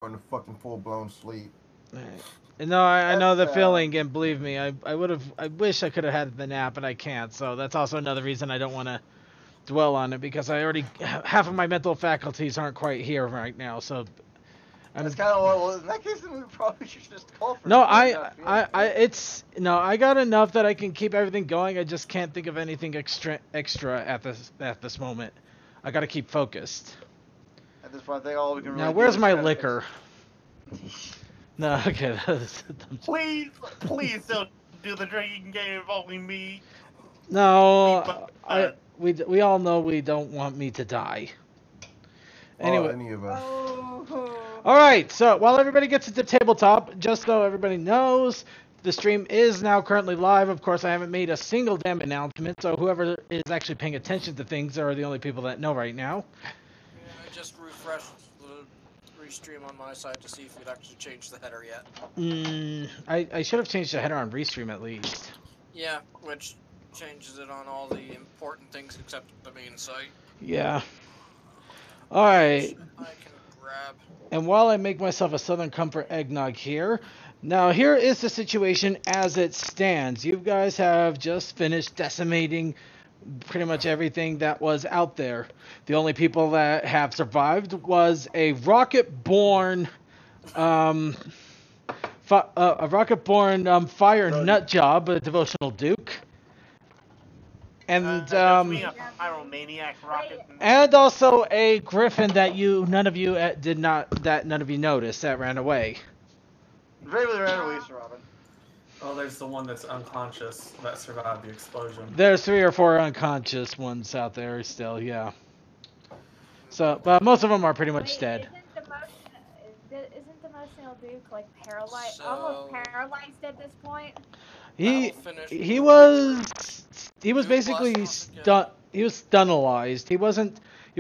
in a fucking full blown sleep. Alright. No, I know That's the feeling, and believe me, I wish I could have had the nap, but I can't. So that's also another reason I don't want to dwell on it because I already half of my mental faculties aren't quite here right now. So that's I'm kind of what. Well, in that case, then we probably should just call for no, it. You're not feeling good. it's no, I got enough that I can keep everything going. I just can't think of anything extra at this moment. I got to keep focused. At this point, I think all we can Now, really do where's is my try to liquor? No, okay. Please, please don't do the drinking game involving me. We No, both. we all know we don't want me to die. Oh, Anyway, any of us. Oh. all right. So while everybody gets to the tabletop, just so everybody knows, the stream is now currently live. Of course, I haven't made a single damn announcement, so whoever is actually paying attention to things are the only people that know right now. Yeah, I just refreshed the restream on my side to see if we'd actually changed the header yet. I should have changed the header on restream at least. Yeah, which changes it on all the important things except the main site. Yeah. All right. I can grab. And while I make myself a Southern Comfort eggnog here, now here is the situation as it stands. You guys have just finished decimating pretty much everything that was out there. The only people that have survived was a rocket-born, a rocket-born fire nut job, a devotional duke. And Me a pyromaniac rocket. and also a griffin that none of you noticed that ran away. Bravely ran away, Sir Robin. Oh, there's the one that's unconscious that survived the explosion. There's 3 or 4 unconscious ones out there still, yeah. So, but most of them are pretty much dead. Isn't the emotional Duke like paralyzed, So- almost paralyzed at this point? He Battle finished. he was Duke basically lost once again. he was stunnalized. He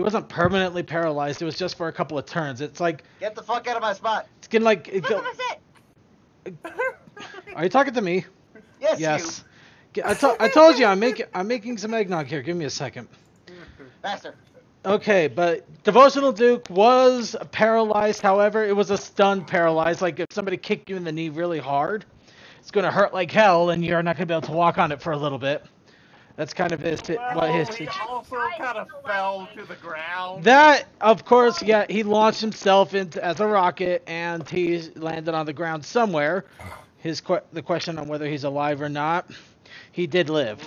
wasn't permanently paralyzed. It was just for a couple of turns. It's like Get the fuck out of my spot. it's getting like That's it. Are you talking to me? Yes, Yes. I told you I'm making some eggnog here. Give me a second. you. Faster. Okay, but Devotional Duke was paralyzed. However, it was a stunned paralyzed. Like if somebody kicked you in the knee really hard, it's going to hurt like hell, and you're not going to be able to walk on it for a little bit. That's kind of what his. He also kind of fell to the ground. That, of course, yeah, he launched himself into as a rocket, and he landed on the ground somewhere. The question on whether he's alive or not, he did live.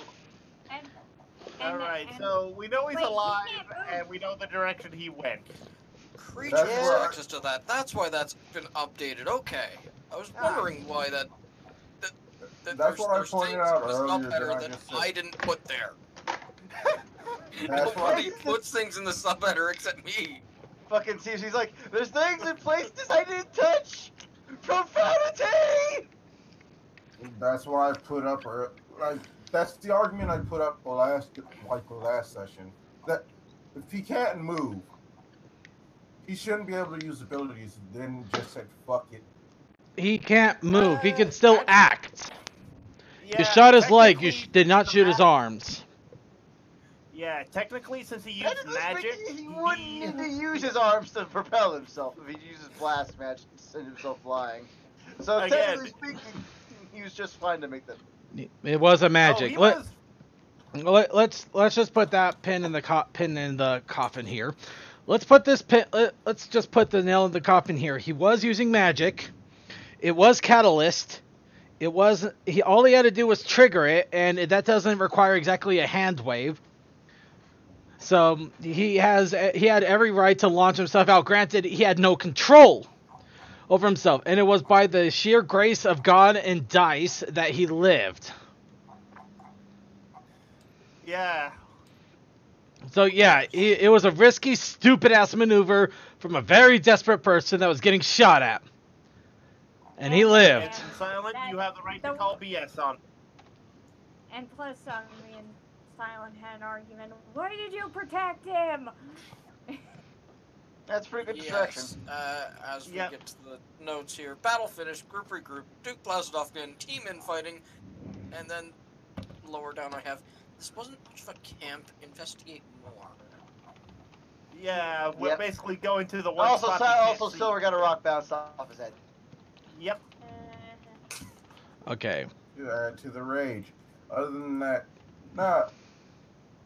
All right, so we know he's Wait, he alive, can't move. and we know the direction he went. Creature That's has right. access to that. That's why that's been updated. Okay. I was wondering why that That's what I there's pointed things out in the earlier sub-header that I that just said. I didn't put there. That's why. Nobody puts things in the sub-header except me. Fucking sees. He's like, there's things in places I didn't touch. Profanity. That's what I put up. That's the argument I put up last session. That if he can't move, he shouldn't be able to use abilities. Then just said fuck it. He can't move. He can still act. Yeah, You shot his leg. You technically, did not shoot his ma- arms. Yeah, technically, since he used Technically magic, speaking, he wouldn't need to use his arms to propel himself if he uses blast magic to send himself flying. So Again. technically speaking, he was just fine to make that. It was a Oh, magic. he was. Let's just put that pin in the coffin here. Let's put this pin. Let's just put the nail in the coffin here. He was using magic. It was catalyst. It was all he had to do was trigger it, and that doesn't require exactly a hand wave. So he had every right to launch himself out. Granted, he had no control over himself, and it was by the sheer grace of God and dice that he lived. Yeah. So yeah, it was a risky, stupid-ass maneuver from a very desperate person that was getting shot at. And he lived. And Silent, you have the right to call BS on. And plus, me and Silent had an argument. Why did you protect him? That's pretty good distraction. Yes, as we Yep. get to the notes here. Battle finished, group regroup, Duke Plazadovkin, team infighting, and then lower down I have, this wasn't much of a camp, investigate more. Yeah, we're Yep. basically going to the one Also, spot. we can't see. Silver got a rock bounced off his head. Yep. Okay. To add to the rage. Other than that, nah.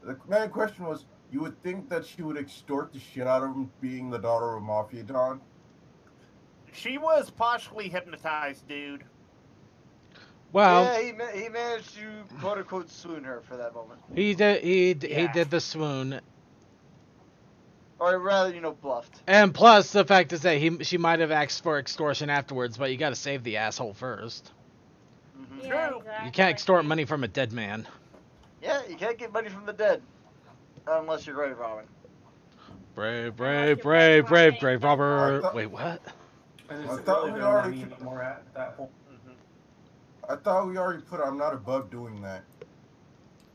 The main question was, you would think that she would extort the shit out of him being the daughter of a mafia don. She was partially hypnotized, dude. Well, Yeah, he managed to quote unquote swoon her for that moment, he did he Yeah. did the swoon, or rather, bluffed. and plus the fact is that she might have asked for extortion afterwards, but you got to save the asshole first. Mm-hmm. Yeah, True. exactly. You can't extort money from a dead man. Yeah, you can't get money from the dead unless you're grave robbing. Brave, Unless brave, you're brave, robbing brave, brave dead Robert. bodies. Wait, what? And I is it thought really we doing that already- anymore at that point? Mm-hmm. I thought we already put I'm not above doing that.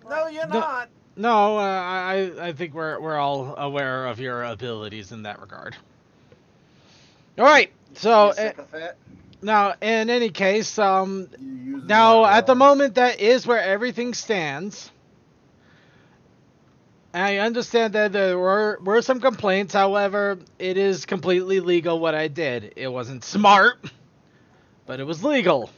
No, you're No. not. No, I think we're all aware of your abilities in that regard. All right, so You sycophant. now in any case, You use now that at the wrong. moment that is where everything stands. I understand that there were some complaints. However, it is completely legal what I did. It wasn't smart, but it was legal.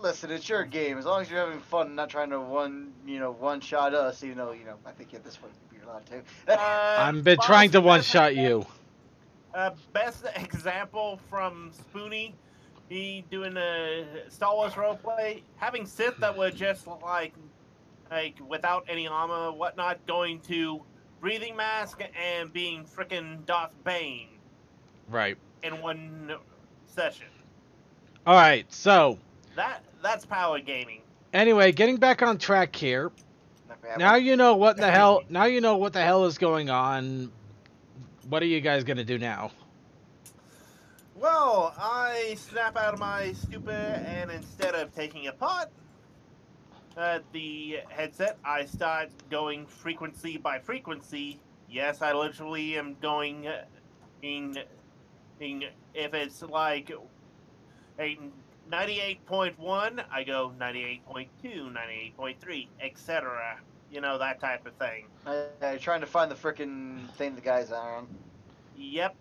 Listen, it's your game. As long as you're having fun and not trying to one shot us, even though, I think at this point you're allowed to. I've been trying to one-shot you. Best example from Spoonie, he doing a Star Wars roleplay, having Sith that were just like without any armor, whatnot, going to breathing mask and being frickin' Darth Bane Right. in one session. All right. So That's power gaming. anyway, getting back on track here. Now you know what the hell. Now you know what the hell is going on. What are you guys gonna do now? Well, I snap out of my stupor, and instead of taking apart the headset, I start going frequency by frequency. Yes, I literally am going if it's like a 98.1, I go 98.2, 98.3, etc. You know, that type of thing. You're trying to find the frickin' thing the guy's on. Yep.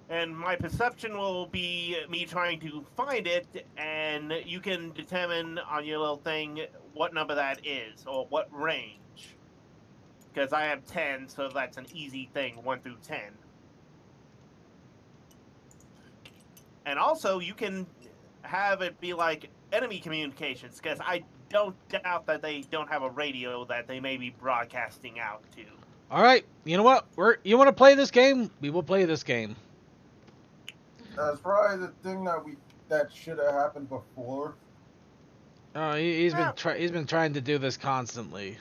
And my perception will be me trying to find it, and you can determine on your little thing what number that is, or what range. Because I have 10, so that's an easy thing, 1 through 10. And also, you can have it be like enemy communications, because I don't doubt that they don't have a radio that they may be broadcasting out to. All right. You know what? You want to play this game? We will play this game. That's probably the thing that should have happened before. He's been trying to do this constantly.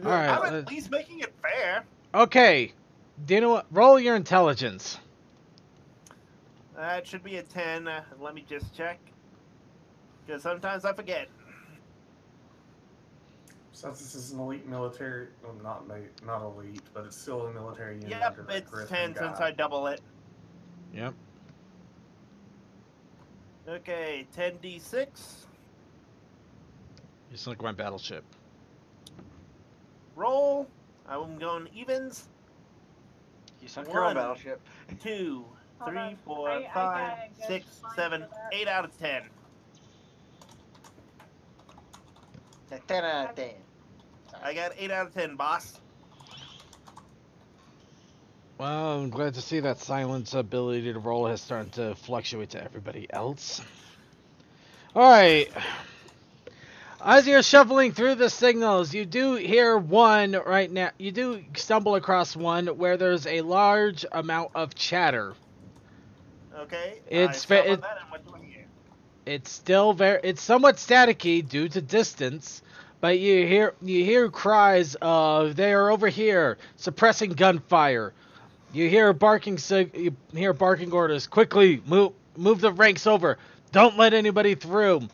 Yeah, All right. I'm at least making it fair. Okay. Do you know what? Roll your intelligence. That should be a 10. Let me just check. Because sometimes I forget. Since this is an elite military, well, not elite, but it's still a military unit. Yep, under that it's Griffin 10 guy. since I double it. Yep. Okay, 10d6. You select my battleship. Roll. I'm going evens. You sunk your own One. battleship. 2, Hold 3, on. 4, I 5, gotta go 6, find 7, for that. 8 out of 10. 10 out of 10. I got 8 out of 10, boss. Well, I'm glad to see that silence ability to roll has started to fluctuate to everybody else. Alright. As you're shuffling through the signals, you do hear one right now. You do stumble across one where there's a large amount of chatter. Okay. It's I saw it- that and what do I hear? It's still it's somewhat staticky due to distance, but you hear cries of "They are over here!" suppressing gunfire. You hear barking orders. Quickly move the ranks over. Don't let anybody through.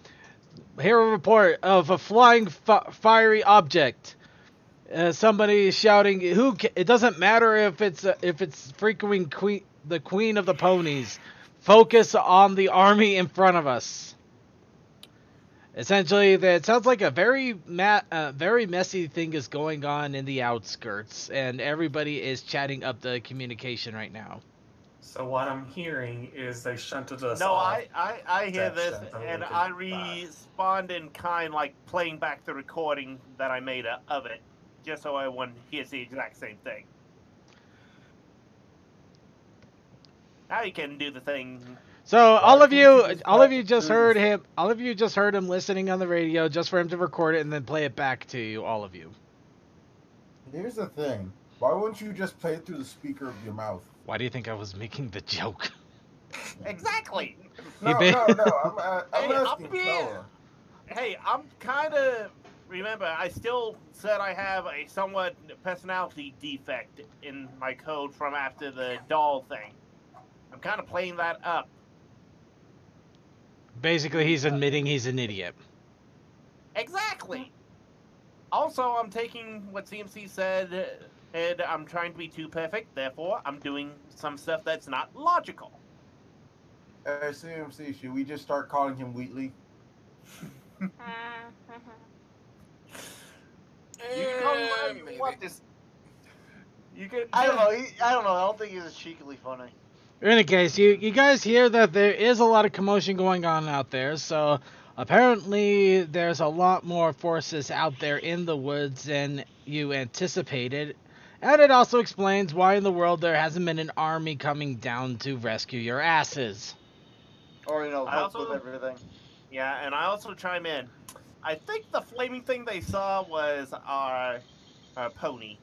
Hear a report of a flying fiery object. Somebody is shouting. It doesn't matter if it's freaking the queen of the ponies. Focus on the army in front of us. Essentially, it sounds like a very messy thing is going on in the outskirts, and everybody is chatting up the communication right now. So what I'm hearing is they shunted us No, off. I hear this, section so and we could I buy. respond in kind, like playing back the recording that I made of it, just so everyone hears the exact same thing. Now you can do the thing. So Why can't you just all of pass you it just through heard this- him. All of you just heard him listening on the radio, just for him to record it and then play it back to you. All of you. Here's the thing. Why wouldn't you just play it through the speaker of your mouth? Why do you think I was making the joke? Exactly. No, ba- I'm Hey, asking I'm being- Stella. Hey, I'm kind of. Remember, I still said I have a somewhat personality defect in my code from after the doll thing. I'm kind of playing that up. Basically, he's admitting he's an idiot. Exactly. Also, I'm taking what CMC said, and I'm trying to be too perfect. Therefore, I'm doing some stuff that's not logical. CMC, should we just start calling him Wheatley? You can call me whatever you Maybe. want. This. You can. I don't know. I don't know. I don't think he's cheekily funny. In any case, you guys hear that there is a lot of commotion going on out there, so apparently there's a lot more forces out there in the woods than you anticipated, and it also explains why in the world there hasn't been an army coming down to rescue your asses. Or, I help also- with everything. Yeah, and I also chime in. I think the flaming thing they saw was our pony.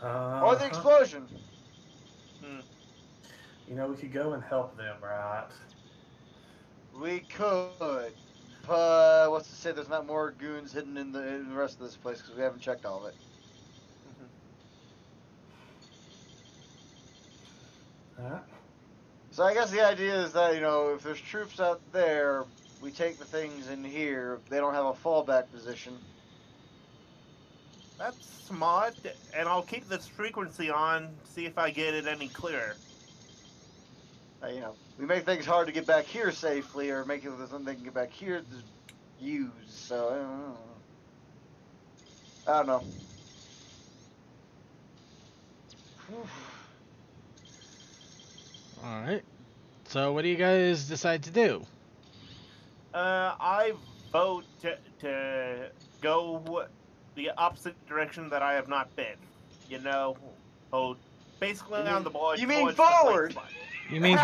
Or the explosion. You know, we could go and help them, right? We could. But what's to say there's not more goons hidden in the rest of this place because we haven't checked all of it. Huh? So I guess the idea is that, if there's troops out there, we take the things in here. They don't have a fallback position. That's smart, and I'll keep this frequency on, see if I get it any clearer. We make things hard to get back here safely, or make it something they can get back here to use. So I don't know. Alright. So what do you guys decide to do? I vote to go the opposite direction that I have not been. Basically on the board. You mean towards the place forward? spot. You mean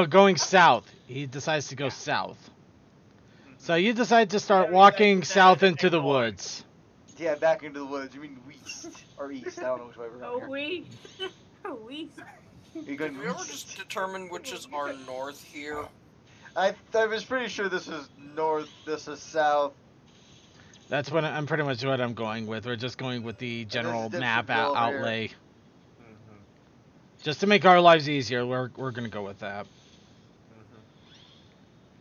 going south. He decides to go south. So you decide to start walking south into the woods. Yeah, back into the woods. You mean west or east? I don't know which way we're Oh, going. we. You're going Did we ever west. just determine which is our north here? I was pretty sure this is north. This is south. That's what I'm pretty much what I'm going with. We're just going with the general dipshit map go over here. outlay. Just to make our lives easier, we're gonna go with that.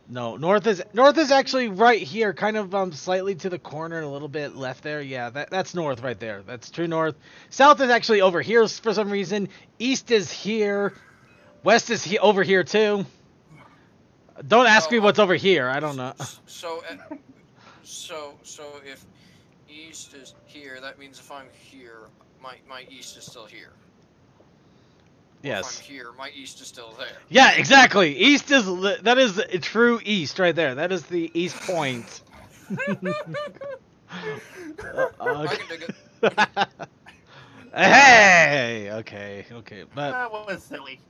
No, north is actually right here, kind of slightly to the corner, a little bit left there. Yeah, that's north right there. That's true north. South is actually over here for some reason. East is here. West is over here too. Don't ask me what's over here. I don't know. So if east is here, that means if I'm here, my east is still here. Or Yes. if I'm here, my east is still there. Yeah, exactly. East is that is a true east right there. That is the east point. I can dig it. Hey, okay, but That was silly.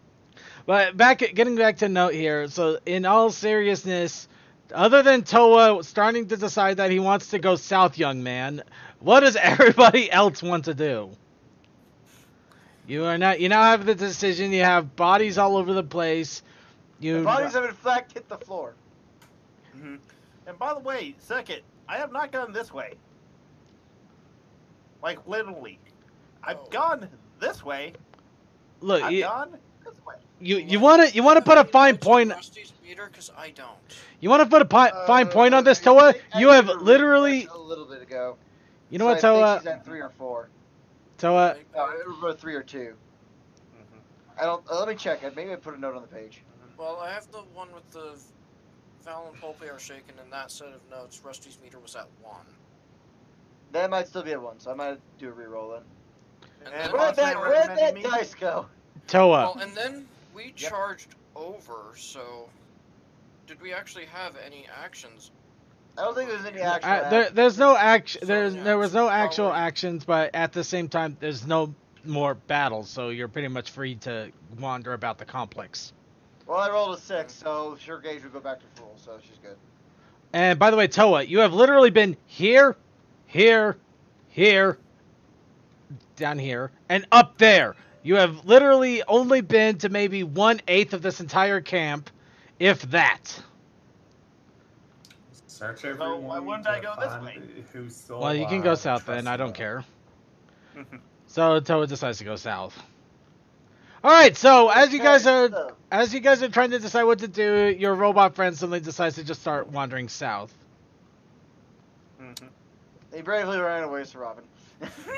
getting back to note here. So, in all seriousness, other than Toa starting to decide that he wants to go south, young man, what does everybody else want to do? You now have the decision. You have bodies all over the place. The bodies have in fact hit the floor. And by the way, Circuit, I have not gone this way. Like, literally. I've gone this way. Look, I've gone this way. you want to put a fine point. Rusty's meter, because I don't. You want to put a fine point on this, Toa? You have literally. A little bit ago. You know So what, I Toa? think she's at 3 or 4. Toa. It was 3 or 2. I don't. Let me check. Maybe I put a note on the page. Well, I have the one with the Val and Pulpe are shaken in that set of notes, Rusty's meter was at 1. That might still be at 1, so I might do a reroll then. And And then, Where'd that recommended me? dice go? Toa. well, and then we charged over, so did we actually have any actions? I don't think there's any actual There's no action. So, There yeah, was it's no actual probably- actions, but at the same time, there's no more battles, so you're pretty much free to wander about the complex. Well, I rolled a 6, so sure gauge will go back to full, so she's good. And by the way, Toa, you have literally been here, here, here, down here, and up there. You have literally only been to maybe 1/8 of this entire camp, if that. Search So, everyone. why wouldn't I to go this find way? Who's still Well, you can alive go and south trust then. I don't them. care. So Toa decides to go south. All right. So as you guys are trying to decide what to do, your robot friend suddenly decides to just start wandering south. Mhm. He bravely ran away, Sir Robin.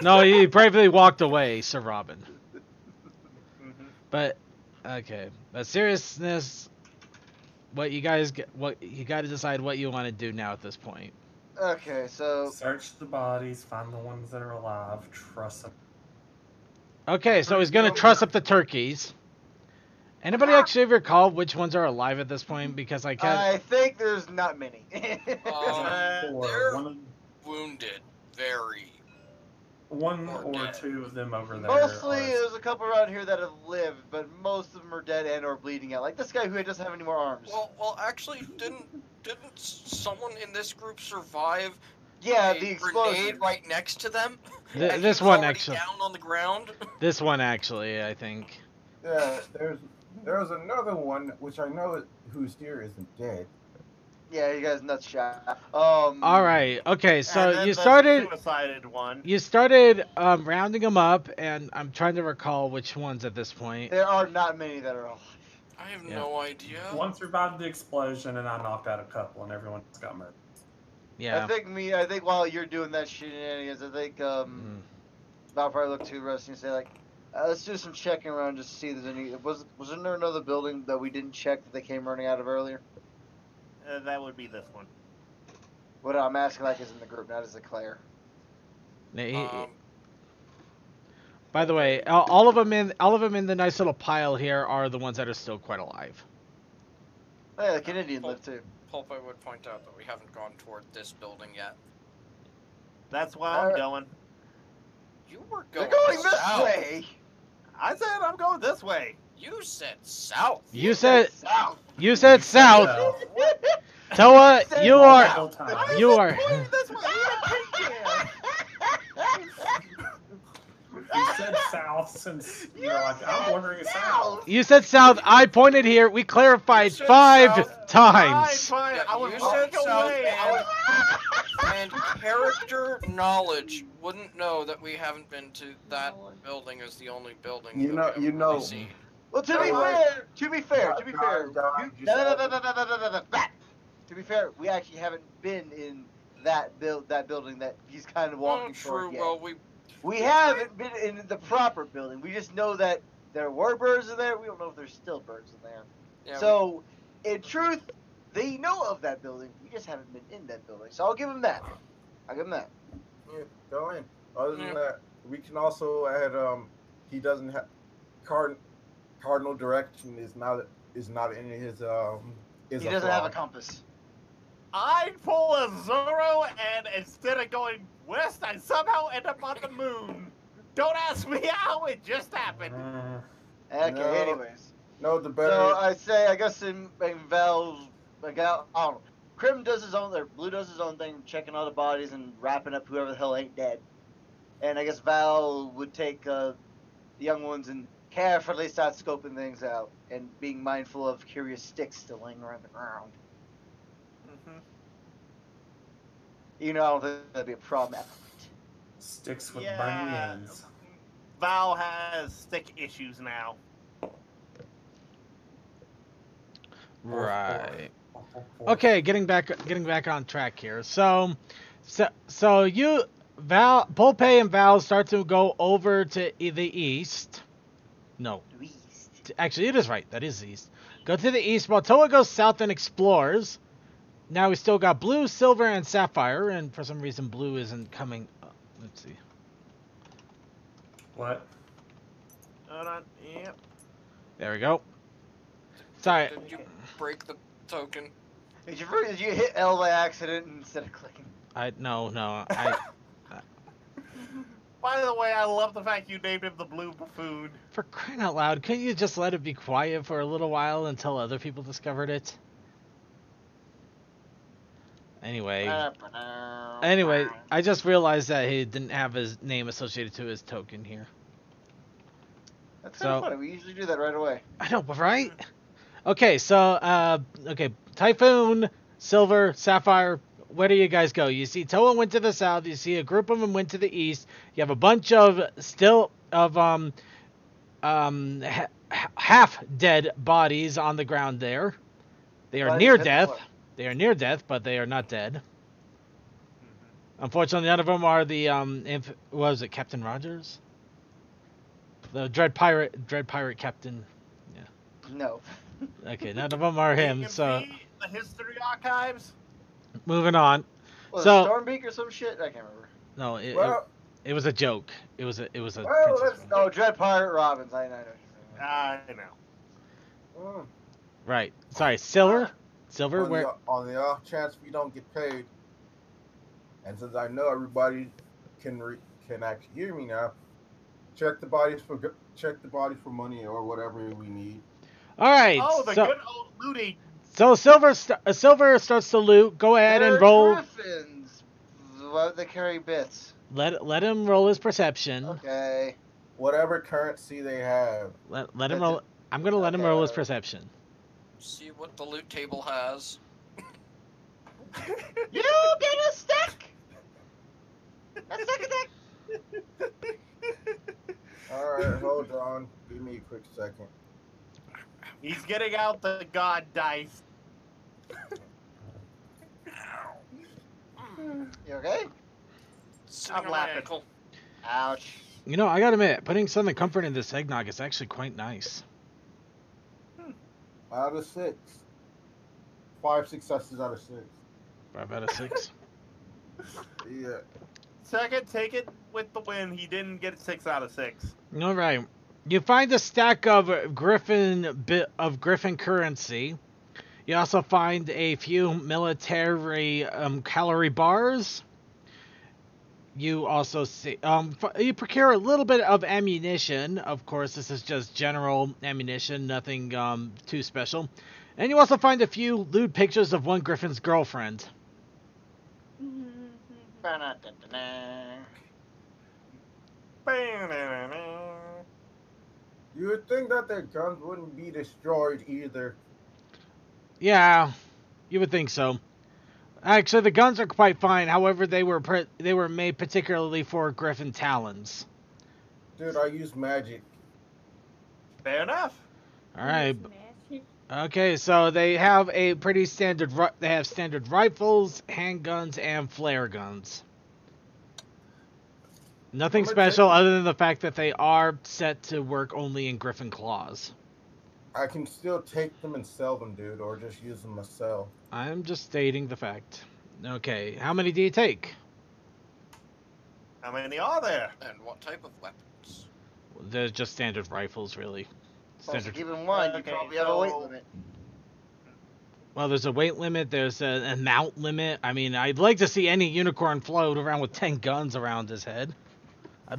No, he bravely walked away, Sir Robin. Mhm. But okay, but seriousness, what you got to decide what you want to do now at this point. Okay, so Search the bodies, find the ones that are alive, trust them. Okay, so he's gonna truss up the turkeys. Anybody actually recall which ones are alive at this point? Because I can't. I think there's not many. Four. They're One, wounded, very. one Or or dead. two of them over there. Mostly, are- there's a couple around here that have lived, but most of them are dead and or bleeding out. Like this guy who doesn't have any more arms. Well, actually, didn't someone in this group survive Yeah, a the grenade explosion. right next to them? Th- And this he was one already actually. down on the ground. This one actually, I think. Yeah, there's another one which I know who's here isn't dead. Yeah, you guys nuts shot. All right. Okay. So And then you the started. suicided one. You started rounding them up, and I'm trying to recall which ones at this point. There are not many that are alive. I have Yeah. no idea. One survived the explosion, and I knocked out a couple, and everyone else got murdered. Yeah. I think while you're doing that shenanigans, I think Mhm. I'll probably look to Rusty and say like, let's do some checking around just to see if there's any. Was there another building that we didn't check that they came running out of earlier? That would be this one. What I'm asking like is in the group, not as a Claire. By the way, all of them in the nice little pile here are the ones that are still quite alive. Oh, yeah, the Canadian lived too. Pulp, I would point out that we haven't gone toward this building yet. That's why I'm going. You were They're going, going this south. way. I said I'm going this way. You said south. You said South. you said south. Toa, Said you are Whole time. you are Pointing this way. Even You said south since you're like, I'm wondering south. you said south. I pointed here. We clarified You said 5 south. times. Fine. Yeah, I was you walking said south, away. I was and character knowledge wouldn't know that we haven't been to that building as the only building. You that know- we you haven't know- really seen. Well, to be fair, to be fair, to be fair, we actually haven't been in that building that he's kind of walking True. toward yet. Well, We haven't been in the proper building. We just know that there were birds in there. We don't know if there's still birds in there. yeah, So, in truth, they know of that building. We just haven't been in that building. So I'll give him that. I'll give him that. Yeah, go in. Other than Yeah. that, we can also add he doesn't have cardinal direction is not in his is He a doesn't have a flaw. compass. I pull a Zorro, and instead of going west, I somehow end up on the moon. Don't ask me how, it just happened. Okay, No. anyways. No, the better. So I say, I guess in Val's, like, I don't know. Crim does his own, or Blue does his own thing, checking all the bodies and wrapping up whoever the hell ain't dead. And I guess Val would take the young ones and carefully start scoping things out and being mindful of curious sticks still laying around the ground. Mhm. You know, I don't think that'd be a problem. Sticks with Yeah. bunny ends. Val has stick issues now. Right. Okay, getting back on track here. So you Pulpe and Val start to go over to the east. No, actually it is right. That is east. Go to the east while Toa goes south and explores. now we still got blue, silver, and sapphire, and for some reason blue isn't coming. Let's see. What? Hold on. Yep. There we go. Sorry. Did you break the token? Did you hit L by accident instead of clicking? No. By the way, I love the fact you named him the Blue Buffoon. For crying out loud, couldn't you just let it be quiet for a little while until other people discovered it? Anyway, I just realized that he didn't have his name associated to his token here. That's kind of funny. We usually do that right away. I know, right? Okay, so, Typhoon, Silver, Sapphire, where do you guys go? You see Toa went to the south, you see a group of them went to the east, you have a bunch of half-dead bodies on the ground there. They are near death. They are near death, but they are not dead. Unfortunately, none of them are the, what was it, Captain Rogers? The Dread Pirate Captain. Yeah. No. Okay, none of them are him, You can so... see the history archives. Moving on. Was So- it Stormbeak or some shit? I can't remember. No, it was a joke. It was a princess joke. Oh, Dread Pirate Robbins. I know. I know. Right. Sorry, Silver? Silver, on where... on the off chance we don't get paid, and since I know everybody can actually hear me now, check the bodies for money or whatever we need. All right. Oh, the good old looting. So Silver starts to loot. Go ahead and roll. Griffins. What, they carry bits. Let him roll his perception. Okay. Whatever currency they have. Let him roll. I'm gonna let him roll his perception. See what the loot table has. You get a stick! A stick. Alright, hold on. Give me a quick second. He's getting out the god dice. You okay? Sitting I'm on my laughing. ankle. Ouch. You know, I gotta admit, putting Southern Comfort in this eggnog is actually quite nice. Out of 6. 5 successes out of 6. 5 out of 6. Yeah. Second, take it with the win. He didn't get 6 out of 6. All right. You find a stack of Griffin currency. You also find a few military calorie bars. You also see you procure a little bit of ammunition. Of course, this is just general ammunition, nothing too special. And you also find a few lewd pictures of one Griffin's girlfriend. You would think that their guns wouldn't be destroyed either. Yeah, you would think so. Actually, the guns are quite fine. However, they were made particularly for Griffin talons. Dude, I use magic. Fair enough. All right. Okay, so they have a pretty standard. They have standard rifles, handguns, and flare guns. Nothing special other than the fact that they are set to work only in Griffin claws. I can still take them and sell them, dude, or just use them myself. I'm just stating the fact. Okay, how many do you take? How many are there? And what type of weapons? They're just standard rifles, really. Also, Standard. keep in mind, you Okay, probably have a weight so- limit. Well, there's a weight limit. There's a mount limit. I mean, I'd like to see any unicorn float around with 10 guns around his head. I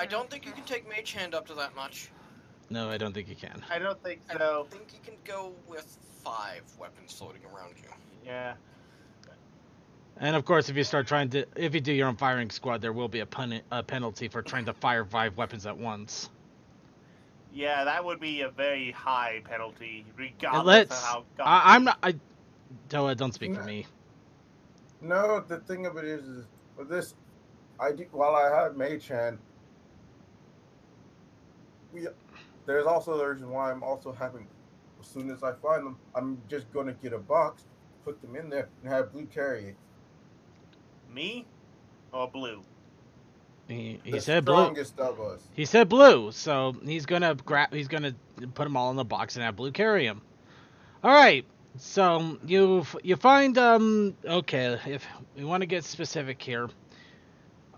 don't think you can take Mage Hand up to that much. No, I don't think you can. I don't think I so. think you can go with 5 weapons floating around you. Yeah. And of course, if you do your own firing squad, there will be a penalty for trying to fire 5 weapons at once. Yeah, that would be a very high penalty, regardless of how. I'm not. Toa, don't speak for me. No, the thing of it is with this, while I have Mage Hand, there's also the reason why I'm also having, as soon as I find them, I'm just going to get a box, put them in there, and have Blue carry it. Me or Blue? He The said blue. strongest of us. He said blue, so he's gonna put them all in the box and have Blue carry them. All right. So you find okay, if we want to get specific here.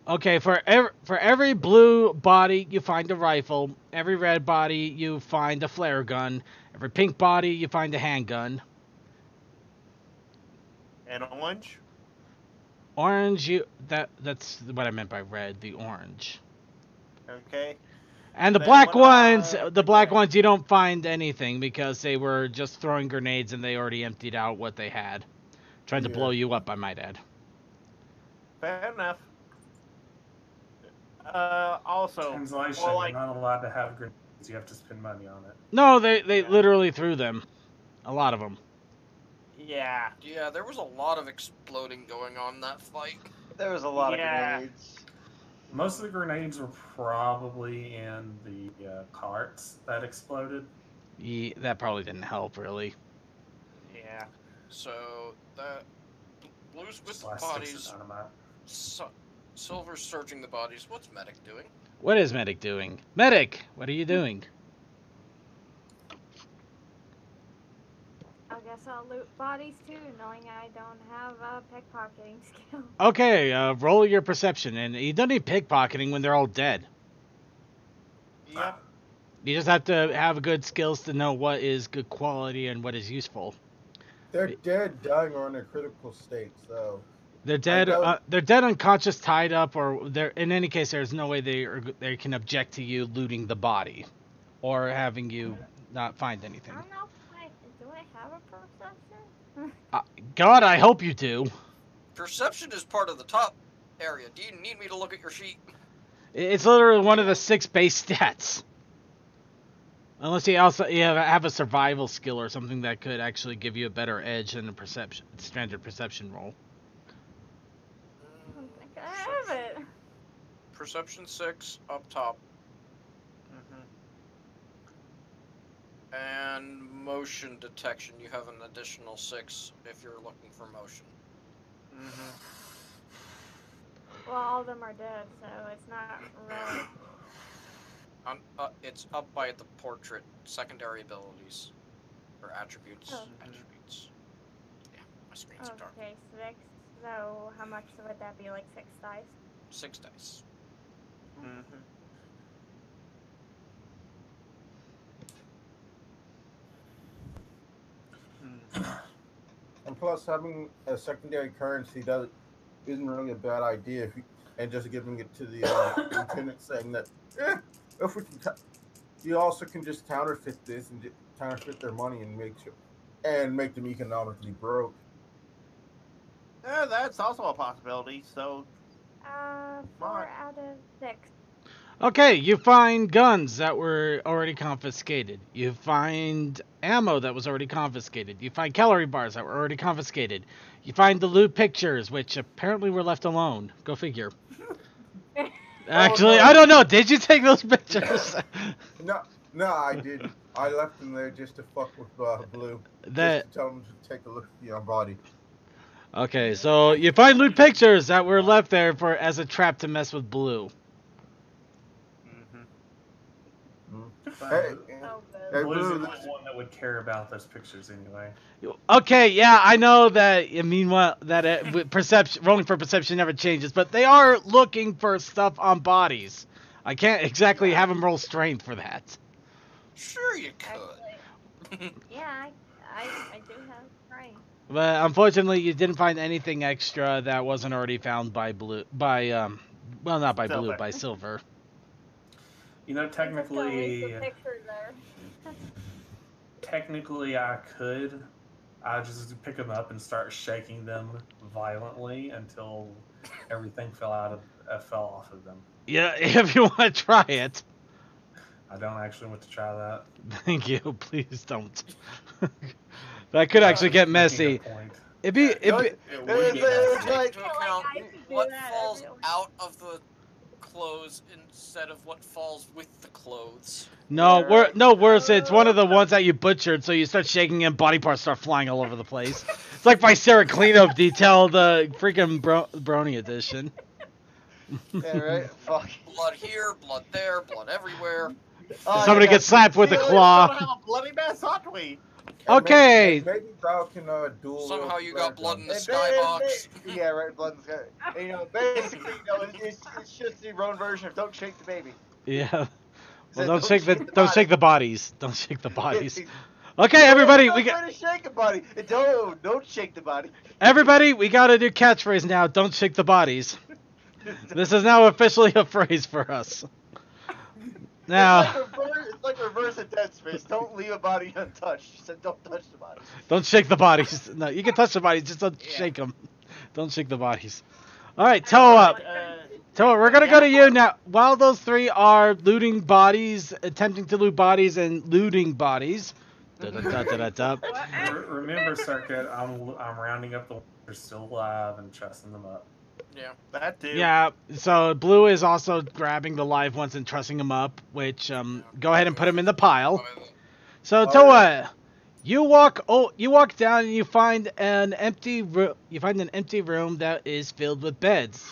Okay, for every blue body you find a rifle, every red body you find a flare gun, every pink body you find a handgun. And orange? Orange that's what I meant by red, the orange. Okay. And the Then black what, ones, the black okay. ones you don't find anything because they were just throwing grenades and they already emptied out what they had. Trying to Yeah. blow you up, I might add. Fair enough. Also, Translation, well, like, you're not allowed to have grenades. You have to spend money on it. No, they Yeah. literally threw them. A lot of them. yeah. Yeah, there was a lot of exploding going on in that fight. There was a lot of Yeah. grenades. Most of the grenades were probably in the carts that exploded. Yeah, that probably didn't help, really. Yeah. So that blues with Just the last sticks bodies, of dynamite. silver's searching the bodies. What's medic doing? What is Medic doing? Medic, what are you doing? I guess I'll loot bodies too, knowing I don't have a pickpocketing skill. Okay, roll your perception, and you don't need pickpocketing when they're all dead. Yep. You just have to have good skills to know what is good quality and what is useful. They're dead, dying, or in a critical state. So They're dead. don't- They're dead, unconscious, tied up, or they're. In any case, there's no way they can object to you looting the body, or having you not find anything. I don't know if do I have a perception? God, I hope you do. Perception is part of the top area. Do you need me to look at your sheet? It's literally one of the 6 base stats. Unless you also have a survival skill or something that could actually give you a better edge than a standard perception roll. I don't think I have it. Perception 6 up top, and motion detection. You have an additional 6 if you're looking for motion. Well, all of them are dead, so it's not really. It's up by the portrait. Secondary abilities or attributes. Oh. Attributes. Yeah, my screen's dark. Okay, 6. So how much would that be? Like 6 dice? 6 dice. and plus, having a secondary currency isn't really a bad idea. And just giving it to the lieutenant, saying that if we can, you also can just counterfeit this and counterfeit their money and make them economically broke. Yeah, that's also a possibility. So 4 out of 6. Okay, you find guns that were already confiscated. You find ammo that was already confiscated. You find calorie bars that were already confiscated. You find the loot pictures, which apparently were left alone. Go figure. Actually, no. I don't know. Did you take those pictures? No, I didn't. I left them there just to fuck with Blue. That Just to tell him to take a look at your body. okay. So you find loot pictures that were left there as a trap to mess with Blue. Hey, Oh, hey, good. Blue's the Blue, only one that would care about those pictures anyway. Okay, yeah, I know that. I mean, perception, rolling for perception never changes, but they are looking for stuff on bodies. I can't exactly have them roll strength for that. Sure you could. Actually, yeah, I do have brain. But unfortunately, you didn't find anything extra that wasn't already found by Blue. Well, not by Blue, Silver. by Silver. You know, I just got technically, the picture there. I could. I just pick them up and start shaking them violently until everything fell off of them. Yeah, if you want to try it. I don't actually want to try that. Thank you. Please don't. That could actually get Making a messy. point. It'd be. It would be It's Take like- into account I could do what that falls every- out of the clothes instead of what falls with the clothes. No worse. It's one of the ones that you butchered, so you start shaking and body parts start flying all over the place. It's like by Sarah Cleanup Detail, the freaking Brony edition. Yeah, right? Fuck. Blood here, blood there, blood everywhere. Oh, Somebody you gets slapped with a we claw. don't have a bloody mess, aren't we? Okay. Maybe Val can duel. Somehow you got blood in the And skybox. yeah, right, blood in the sky. And, you know, basically, you know, it's just the Roan version of don't shake the baby. Yeah. Well, So don't shake the bodies. Don't shake the bodies. Okay, No, everybody, I'm we not got trying to shake a body. Don't shake the body. everybody, we got a new catchphrase now. Don't shake the bodies. This is now officially a phrase for us. Now, It's like reverse of Dead Space. Don't leave a body untouched. She said don't touch the body. don't shake the bodies. No, you can touch the bodies, just don't shake them. Don't shake the bodies. All right, Toa. Toa, we're gonna go to you now. While those three are looting bodies, attempting to loot bodies, and looting bodies. Remember, Circuit, I'm rounding up the ones that are still alive and trussing them up. Yeah. That too. Yeah, so Blue is also grabbing the live ones and trussing them up, which, go ahead and put them in the pile. So, Toa, you walk down and you find an empty room that is filled with beds.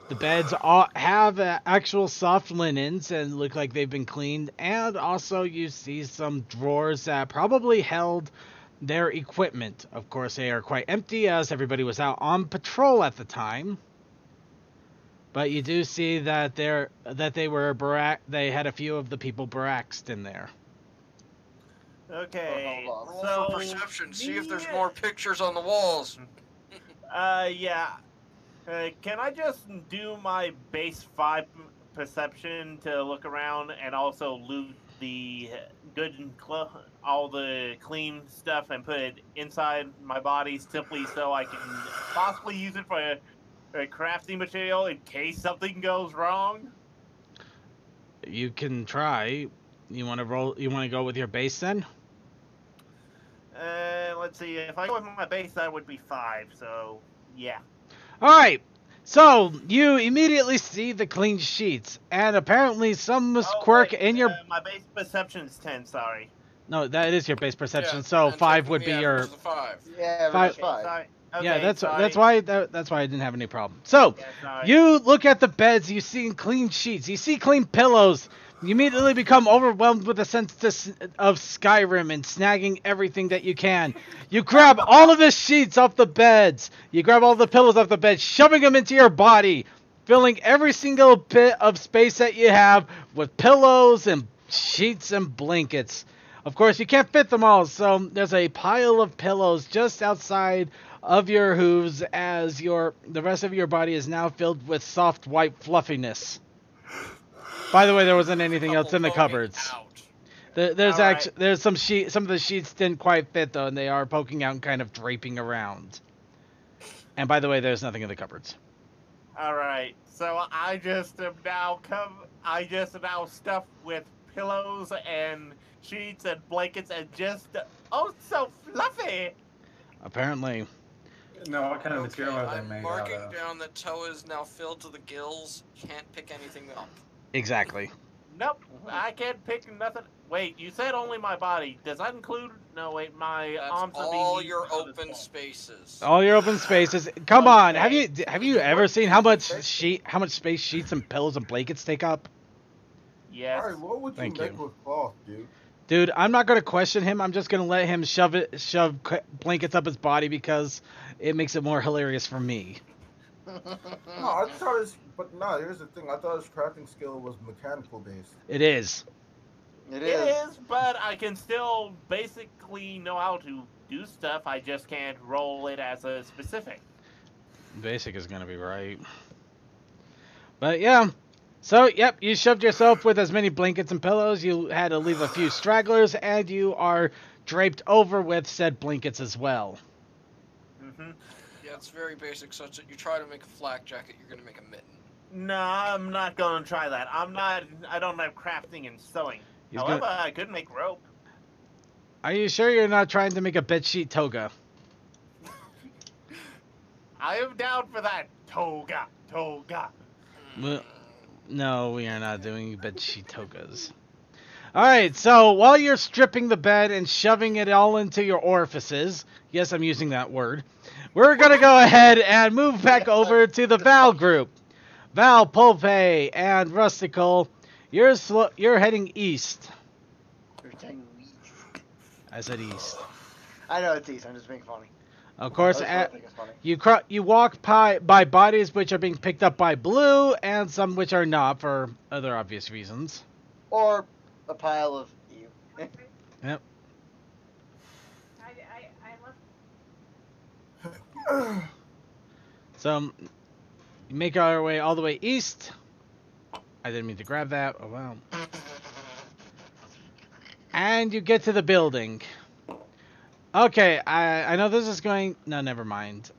The beds all have actual soft linens and look like they've been cleaned, and also you see some drawers that probably held their equipment. Of course, they are quite empty as everybody was out on patrol at the time. But you do see that they had a few of the people baraxed in there. Okay. Roll So for perception. See if there's more pictures on the walls. Yeah. Can I just do my base 5 perception to look around and also loot the good and all the clean stuff and put it inside my body simply so I can possibly use it for a crafting material in case something goes wrong? You can try. You want to roll? You want to go with your base then? Let's see. If I go with my base, that would be 5. So yeah. All right. So you immediately see the clean sheets, and apparently some quirk in your. My base perception is 10. Sorry. No, that is your base perception. Yeah, so and 5 would be technically, your. yeah, the 5. Yeah, Five- five. Sorry. Okay, Yeah, that's sorry. that's why I didn't have any problem. So Yeah, sorry. you look at the beds, you see clean sheets, you see clean pillows. You immediately become overwhelmed with a sense of Skyrim and snagging everything that you can. You grab all of the sheets off the beds. You grab all the pillows off the bed, shoving them into your body, filling every single bit of space that you have with pillows and sheets and blankets. Of course, you can't fit them all, so there's a pile of pillows just outside of your hooves as the rest of your body is now filled with soft white fluffiness. By the way, there wasn't anything else in the cupboards. There's some of the sheets didn't quite fit though, and they are poking out and kind of draping around. And by the way, there's nothing in the cupboards. All right. So I just am now stuffed with pillows and sheets and blankets and just so fluffy. Apparently. No, what kind of material are they I'm made out marking of? down that Toa is now filled to the gills. Can't pick anything up. Exactly. Nope, I can't pick nothing. Wait, you said only my body. Does that include? No, wait, my That's arms are being all used your for this open one. spaces. All your open spaces. Come on, Okay. have you ever seen how much space sheets and pillows and blankets take up? Yes. Alright, what would you Thank make you. with cloth, dude? Dude, I'm not gonna question him. I'm just gonna let him shove blankets up his body because it makes it more hilarious for me. No, I thought here's the thing. I thought his crafting skill was mechanical based. It is. It It is, but I can still basically know how to do stuff. I just can't roll it as a specific. Basic is gonna be right. But yeah. So, yep, you shoved yourself with as many blankets and pillows. You had to leave a few stragglers, and you are draped over with said blankets as well. Mm-hmm. Yeah, it's very basic, such that you try to make a flak jacket, you're gonna make a mitten. No, I'm not gonna try that. I don't have crafting and sewing. He's However, gonna- I could make rope. Are you sure you're not trying to make a bedsheet toga? I am down for that. Toga. Well, no, we are not doing bedsheet togas. Alright, so while you're stripping the bed and shoving it all into your orifices, yes, I'm using that word, we're going to go ahead and move back over to the Val group. Val, Pulpe, and Rustical, you're heading east. I said east. I know it's east. I'm just being funny. Of course, I just think it's funny. you walk by bodies which are being picked up by Blue, and some which are not for other obvious reasons. Or a pile of you. Yep. I left. So, you make our way all the way east. I didn't mean to grab that. Oh, wow. And you get to the building. Okay, I know this is going... No, never mind.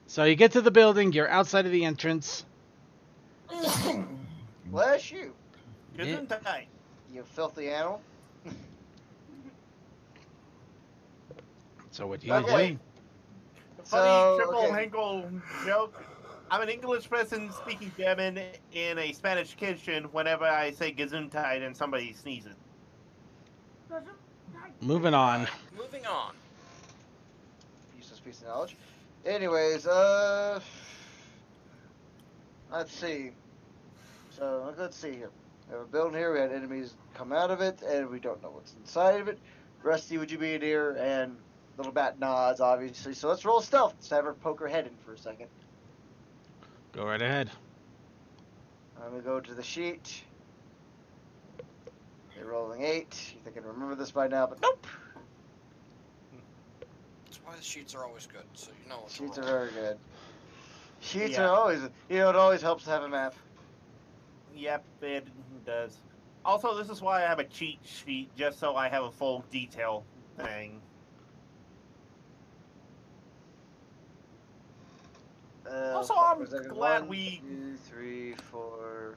So you get to the building. You're outside of the entrance. Bless you. Gesundheit. You filthy animal. So what do you Okay. do? Funny triple okay. Henkel joke. I'm an English person speaking German in a Spanish kitchen whenever I say Gesundheit and somebody sneezes. Moving on. Moving on. Useless piece of knowledge. Anyways, let's see. So, let's see here. We have a building here, we had enemies come out of it, and we don't know what's inside of it. Rusty, would you be in here? And Little Bat nods, obviously. So let's roll stealth. Let's have her poke her head in for a second. Go right ahead. I'm going to go to the sheet. They're rolling 8. You think I can remember this by now, but nope. That's why the sheets are always good, so you know what's Sheets are wrong. very good. Sheets Yeah. are always, it always helps to have a map. Yep, it does. Also, this is why I have a cheat sheet, just so I have a full detail thing. Also, I'm was that glad 1, we- 2, 3, 4,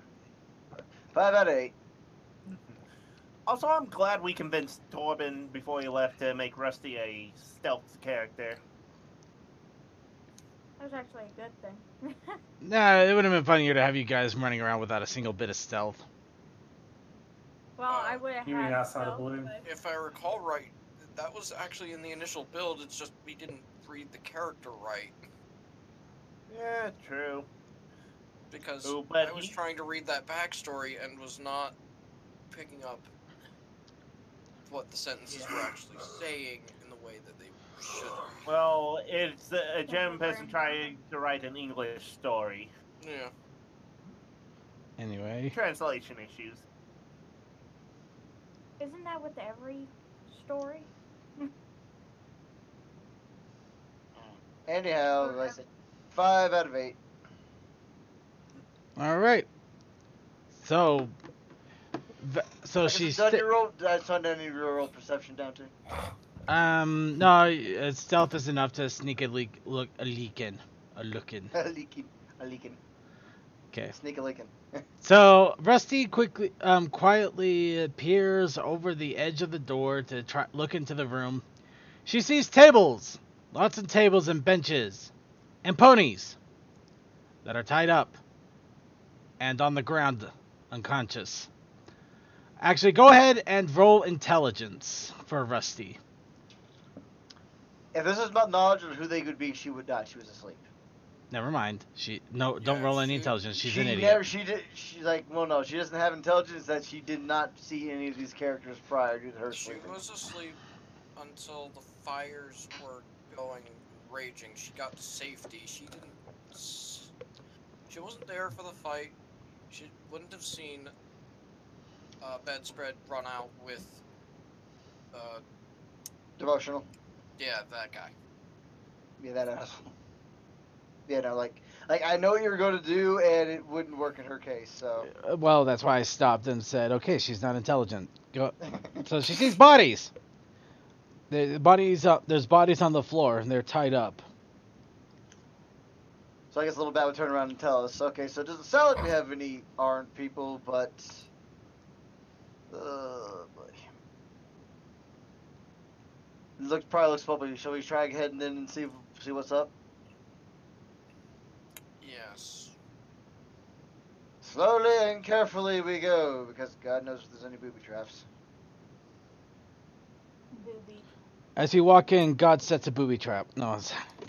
5 out of 8. Also, I'm glad we convinced Torben before he left to make Rusty a stealth character. That was actually a good thing. Nah, it would have been funnier to have you guys running around without a single bit of stealth. Well, I would have You mean had outside of stealth, Blue? but If I recall right, that was actually in the initial build. It's just we didn't read the character right Yeah, true. because Oh, but I was he- trying to read that backstory and was not picking up what the sentences were actually saying in the way that they should. Well, it's a gem person trying to write an English story. Yeah. Anyway. Translation issues. isn't that with every story? Anyhow, like I said, 5 out of 8. Alright. So... So I guess she's... done your roll. I saw none of your roll perception down to. No, stealth is enough to sneak a leaking. A leaking. Okay. Sneak a leaking. So Rusty quietly peers over the edge of the door to look into the room. She sees tables, lots of tables and benches, and ponies that are tied up and on the ground, unconscious. Actually, go ahead and roll intelligence for Rusty. If this is not knowledge of who they could be, she would die. She was asleep. Never mind. Don't roll any she- intelligence. She's she an idiot. never. She did. She's like, well, no, she doesn't have intelligence. That she did not see any of these characters prior to her She sleeping. was asleep until the fires were going raging. She got to safety. She wasn't there for the fight. She wouldn't have seen bedspread run out with Devotional. yeah, that guy. Yeah, that asshole. Yeah, no, like I know what you were going to do, and it wouldn't work in her case. So. Well, that's why I stopped and said, okay, she's not intelligent. Go. So she sees bodies. The bodies up. There's bodies on the floor, and they're tied up. So I guess Little Bat would turn around and tell us, okay, so it doesn't sound like we have any armed people, but... boy. Probably looks bubbly. Shall we try heading in and see what's up? Yes. Slowly and carefully we go, because God knows if there's any booby traps. Booby. As you walk in, God sets a booby trap. No,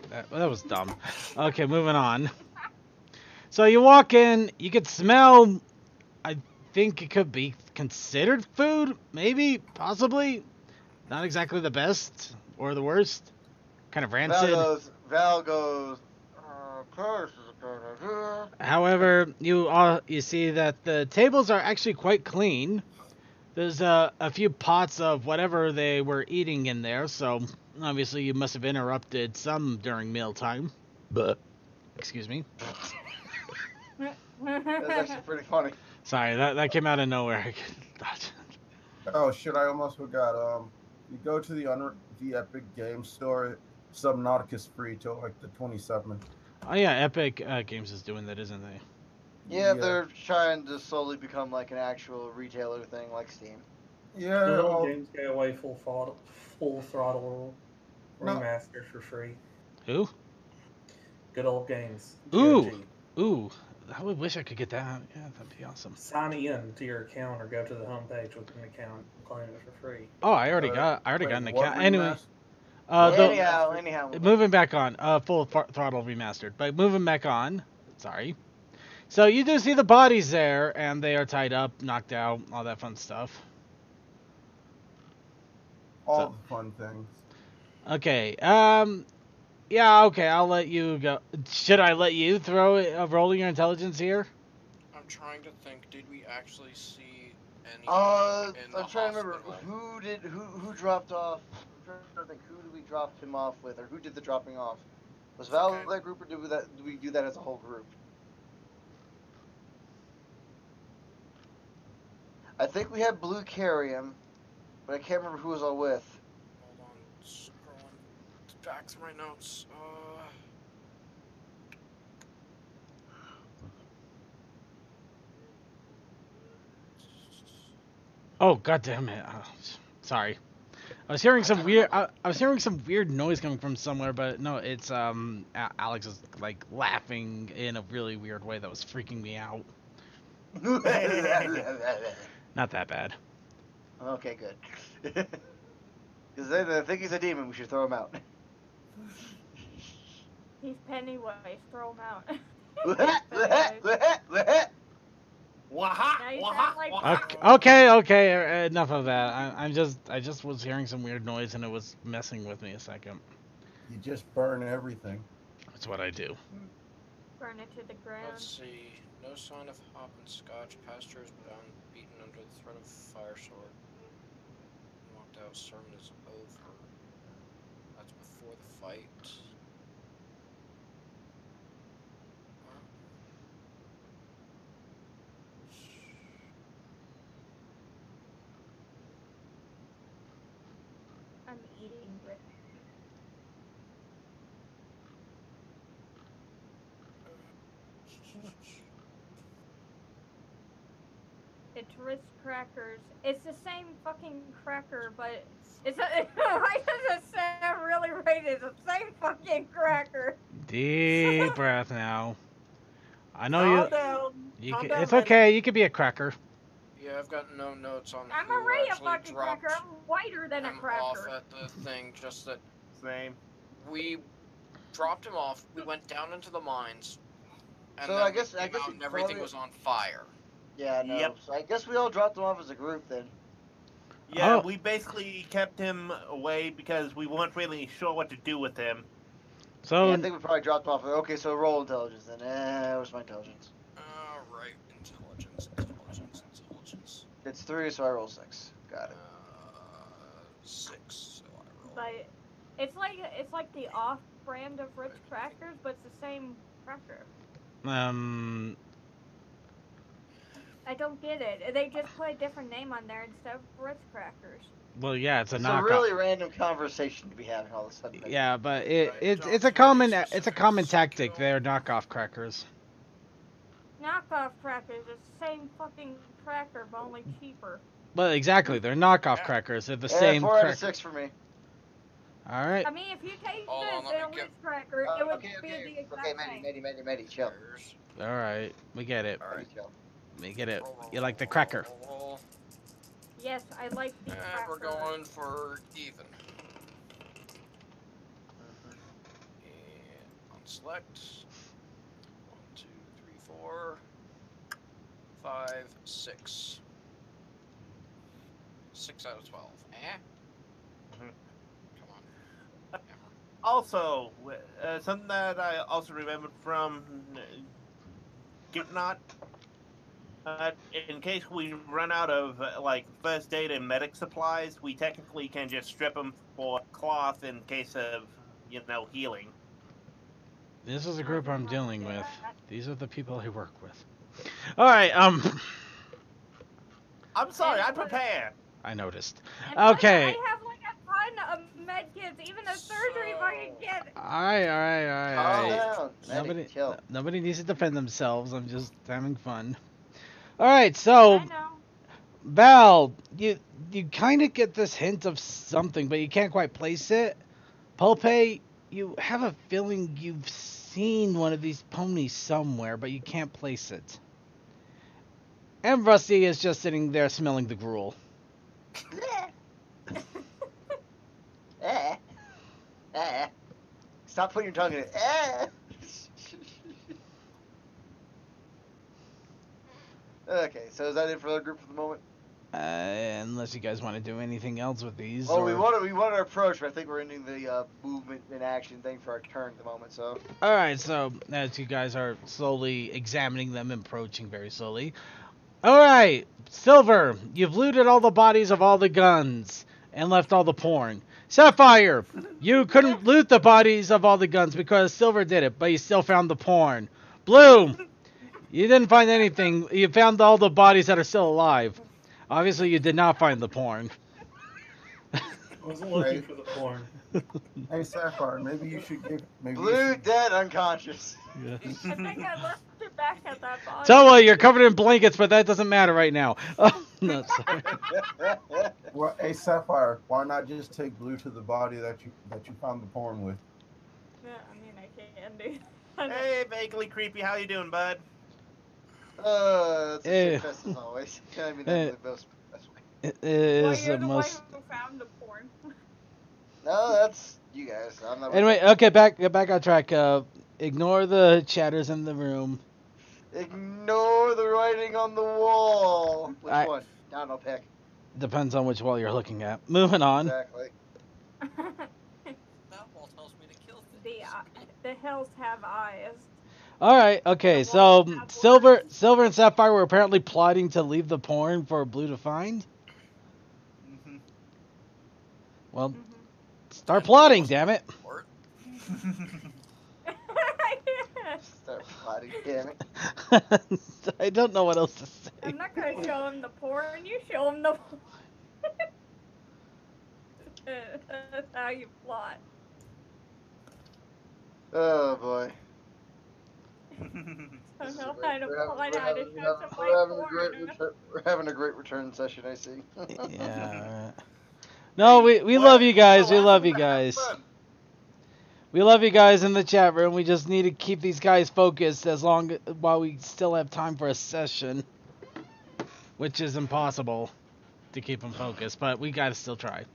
that was dumb. Okay, moving on. So you walk in, you could smell, I think it could be considered food, maybe, possibly. not exactly the best or the worst. Kind of Val rancid. goes. Curse is a good idea. However, you see that the tables are actually quite clean. There's a few pots of whatever they were eating in there, so obviously you must have interrupted some during mealtime. But excuse me. That's actually pretty funny. Sorry, that came out of nowhere. Oh shit! I almost forgot. You go to the Epic Game Store. Subnautica free till like the 27th. Oh yeah, Epic Games is doing that, isn't they? Yeah, they're trying to slowly become like an actual retailer thing, like Steam. Yeah. Good old Well, games go away full throttle No. remastered for free. Who? Good old games. Ooh. GOG. Ooh, I would wish I could get that. Yeah, that'd be awesome. Sign in to your account or go to the homepage with an account and claim it for free. Oh, I already got an account. Anyway, Anyhow. moving back on, full throttle remastered. But moving back on, sorry. So you do see the bodies there, and they are tied up, knocked out, all that fun stuff. All the fun things. Okay. Yeah. Okay. I'll let you go. Should I let you throw a roll your intelligence here? I'm trying to think. Did we actually see any? I'm in the trying to remember hospital? who dropped off. I'm trying to think who did we drop him off with, or who did the dropping off? Was Val in that group, or did we do that as a whole group? I think we had Blue carry him, but I can't remember who was all with. Hold on, scrolling back to my notes. Oh, god damn it. Sorry. I was hearing some weird I was hearing some weird noise coming from somewhere, but no, it's Alex is like laughing in a really weird way that was freaking me out. Not that bad. Okay, good. Because I think he's a demon. We should throw him out. He's Pennywise. Throw him out. Now you sound like Okay, enough of that. I just was hearing some weird noise and it was messing with me a second. You just burn everything. That's what I do. burn it to the ground. Let's see. No sign of hop and scotch. Pasture is bound, beaten under the threat of fire sword. Walked out. Sermon is over. That's before the fight. I'm eating with. It's Ritz crackers. It's the same fucking cracker, but it's a. Why does it sound really right? It's the same fucking cracker. Deep breath now. I know you. Calm Can, down, it's man. okay. You could be a cracker. Yeah, I've got no notes on I'm who already a actually fucking dropped cracker. I'm whiter than a him off cracker. at the thing. Just that Same. we dropped him off. We went down into the mines, and So then I guess we came out it and everything probably- was on fire. Yeah, no. Yep. So I guess we all dropped him off as a group then. Yeah, Oh. we basically kept him away because we weren't really sure what to do with him. So Yeah, I think we probably dropped him off. Okay, so roll intelligence then. Where's my intelligence? Right, intelligence. It's 3, so I roll 6. Got it. 6. So I roll. But it's like the off-brand of Ritz crackers, but it's the same cracker. I don't get it. They just put a different name on there instead of Ritz crackers. well, yeah, it's a It's knockoff. a really random conversation to be having all of a sudden. Yeah, but Right, it's John, a common very it's a common specific. tactic. They're knockoff crackers. Knockoff crackers, it's the same fucking cracker, but only cheaper. Well, exactly. They're knockoff Yeah. crackers. They're the Yeah, same 4 out of cracker. 6 for me. All right. I mean, if you taste Hold on, this let in a me get- Ritz cracker, it would be the exact same. Maddie, chill. All right. We get it. All right. Chill. We get it. Roll, roll, You like the roll, cracker. roll, roll. Yes, I like the And cracker. we're going for even. And on select. 1, 2, 3, 4, 5, 6. 6 out of 12. Also, something that I also remembered from Gipnot, in case we run out of like first aid and medic supplies, we technically can just strip them for cloth in case of healing. This is a group I'm dealing with. These are the people I work with. All right. I'm sorry, I prepare. I noticed. And Okay. I have like a ton of med kits, even a surgery if I can get it. All right. Calm down. Nobody, Medic, chill. nobody needs to defend themselves. I'm just having fun. All right, so I know. Val, you kind of get this hint of something, but you can't quite place it. Pulpe, you have a feeling you've seen one of these ponies somewhere, but you can't place it. And Rusty is just sitting there smelling the gruel. Stop putting your tongue in it. Okay, so is that it for the group for the moment? Unless you guys want to do anything else with these. Well, or... we want to approach, but I think we're ending the movement and action thing for our turn at the moment. So. All right, so as you guys are slowly examining them, approaching very slowly. All right, Silver, you've looted all the bodies of all the guns and left all the porn. Sapphire, you couldn't loot the bodies of all the guns because Silver did it, but you still found the porn. Blue, you didn't find anything. You found all the bodies that are still alive. Obviously, you did not find the porn. I wasn't looking for the porn. Hey, Sapphire, maybe you should give. Blue dead, unconscious. Yeah. I think I left it back at that body. So, you're covered in blankets, but that doesn't matter right now. Oh, no, sorry. Well, hey, Sapphire, why not just take Blue to the body that you found the porn with? Yeah, I mean, I can do. Hey, vaguely creepy, how you doing, bud? It's a shit fest as always. I mean, that's the best way. It Well, is you're the the most... one who found the porn. No, that's you guys. I'm not. Anyway, okay, back on track. Ignore the chatters in the room. Ignore the writing on the wall. Which one? I don't know, pick. Depends on which wall you're looking at. Moving on. Exactly. That wall tells me to kill things. The hills have eyes. All right, okay. So Silver and Sapphire were apparently plotting to leave the porn for Blue to find. Mm-hmm. Well, start plotting, damn it. Start plotting, damn it. I don't know what else to say. I'm not gonna show him the porn. You show him the porn. That's how you plot. Oh boy. I don't know how to plot how to show somebody porn. We're having a great return session, I see. Yeah. No, we love you guys. We love you guys. We love you guys in the chat room. We just need to keep these guys focused while we still have time for a session, which is impossible to keep them focused, but we gotta still try.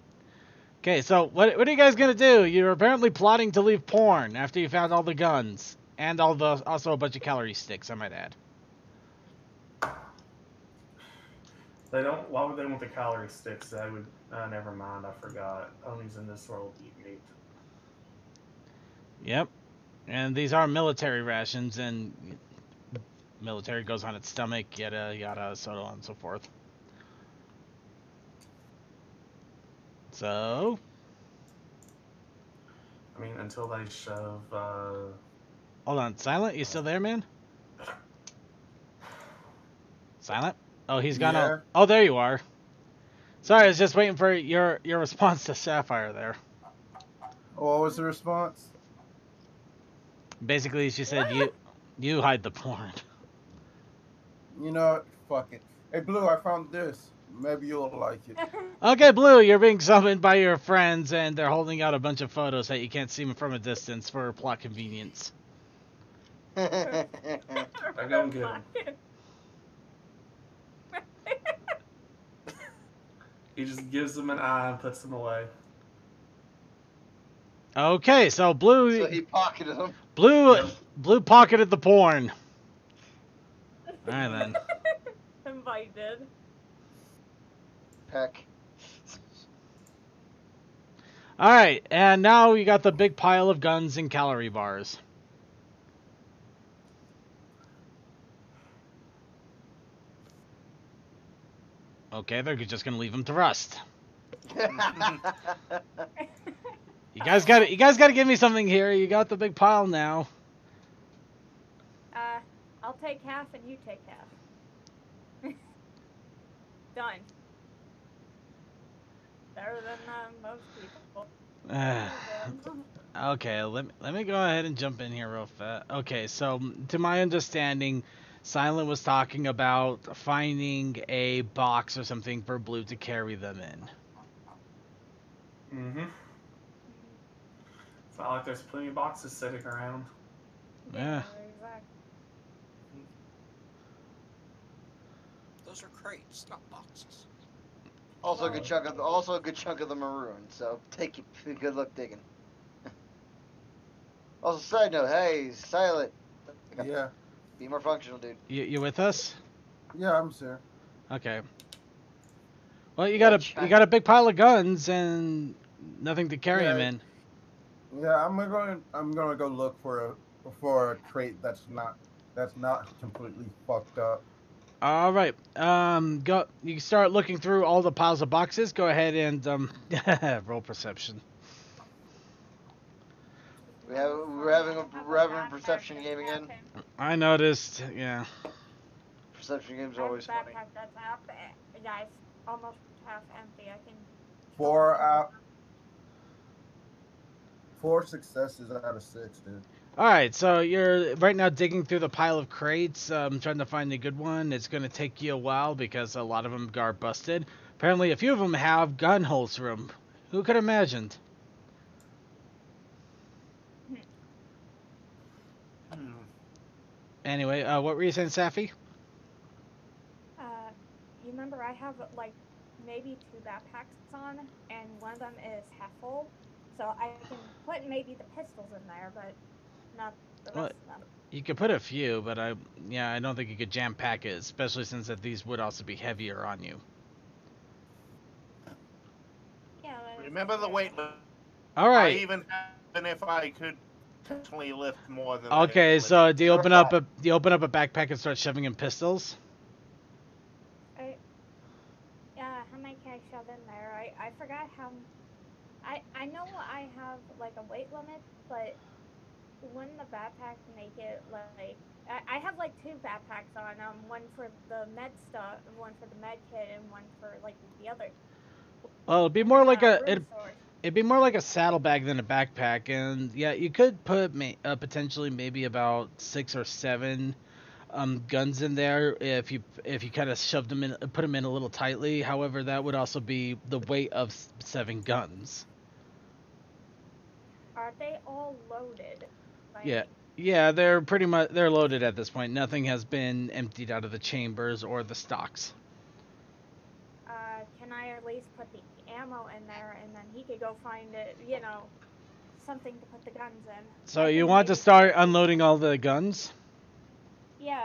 Okay, so what are you guys gonna do? You're apparently plotting to leave porn after you found all the guns and also a bunch of calorie sticks, I might add. They don't. Why would they want the calorie sticks? They would. Never mind. I forgot. Ponies in this world eat meat. Yep. And these are military rations, and military goes on its stomach, yada yada, so on and so forth. So. I mean, until they shove. Hold on, Silent, you still there, man? Silent? Oh, he's gone out. Oh, there you are. Sorry, I was just waiting for your response to Sapphire there. What was the response? Basically, she said you hide the porn. You know, fuck it. Hey, Blue, I found this. Maybe you'll like it. Okay, Blue, you're being summoned by your friends, and they're holding out a bunch of photos that you can't see them from a distance for plot convenience. I go and get them. He just gives them an eye and puts them away. Okay, so Blue. So he pocketed them. Blue pocketed the porn. All right then. Invited. Peck. All right, and now you got the big pile of guns and calorie bars. Okay, they're just gonna leave them to rust. You guys got to give me something here. You got the big pile now. I'll take half and you take half. Done. Better than most people. Okay, let me go ahead and jump in here real fast. Okay, so to my understanding, Silent was talking about finding a box or something for Blue to carry them in. Mm-hmm. It's not like there's plenty of boxes sitting around. Yeah. Exactly. Those are crates, not boxes. Also a good chunk of the maroon. So take it. Good luck digging. Also, side note, hey, Silent. Yeah. Be more functional, dude. You with us? Yeah, I'm sure. Okay. Well, you got a big pile of guns and nothing to carry them in. Yeah, I'm gonna go look for a crate that's not completely fucked up. All right. Go. You start looking through all the piles of boxes. Go ahead and roll perception. We're having a perception game again. I noticed. Yeah. Perception games are always funny. Backpack that's half, yeah, it's almost half empty. I can. 4 successes out of 6, dude. All right. So you're right now digging through the pile of crates, trying to find a good one. It's going to take you a while because a lot of them are busted. Apparently, a few of them have gun holes through them. Who could have imagined? Anyway, what were you saying, Safi? You remember I have like maybe 2 backpacks on, and one of them is half full, so I can put maybe the pistols in there, but not the rest of them. You could put a few, but I don't think you could jam pack it, especially since that these would also be heavier on you. Yeah. Remember the weight limit. All right. Even if I could potentially lift more than. Okay, so do you open up a backpack and start shoving in pistols? How many can I shove in there? I forgot how. I know I have like a weight limit, but wouldn't the backpack make it like I have like 2 backpacks on, one for the med stuff, one for the med kit, and one for like the other. Well, it'd be more like it'd be more like a saddlebag than a backpack, and yeah, you could put potentially maybe about 6 or 7 guns in there if you kind of shoved them in, put them in a little tightly. However, that would also be the weight of 7 guns. Are they all loaded? Yeah, they're pretty much loaded at this point. Nothing has been emptied out of the chambers or the stocks. Can I at least put the ammo in there, and then he could go find it, something to put the guns in. So you want to start unloading all the guns? Yeah,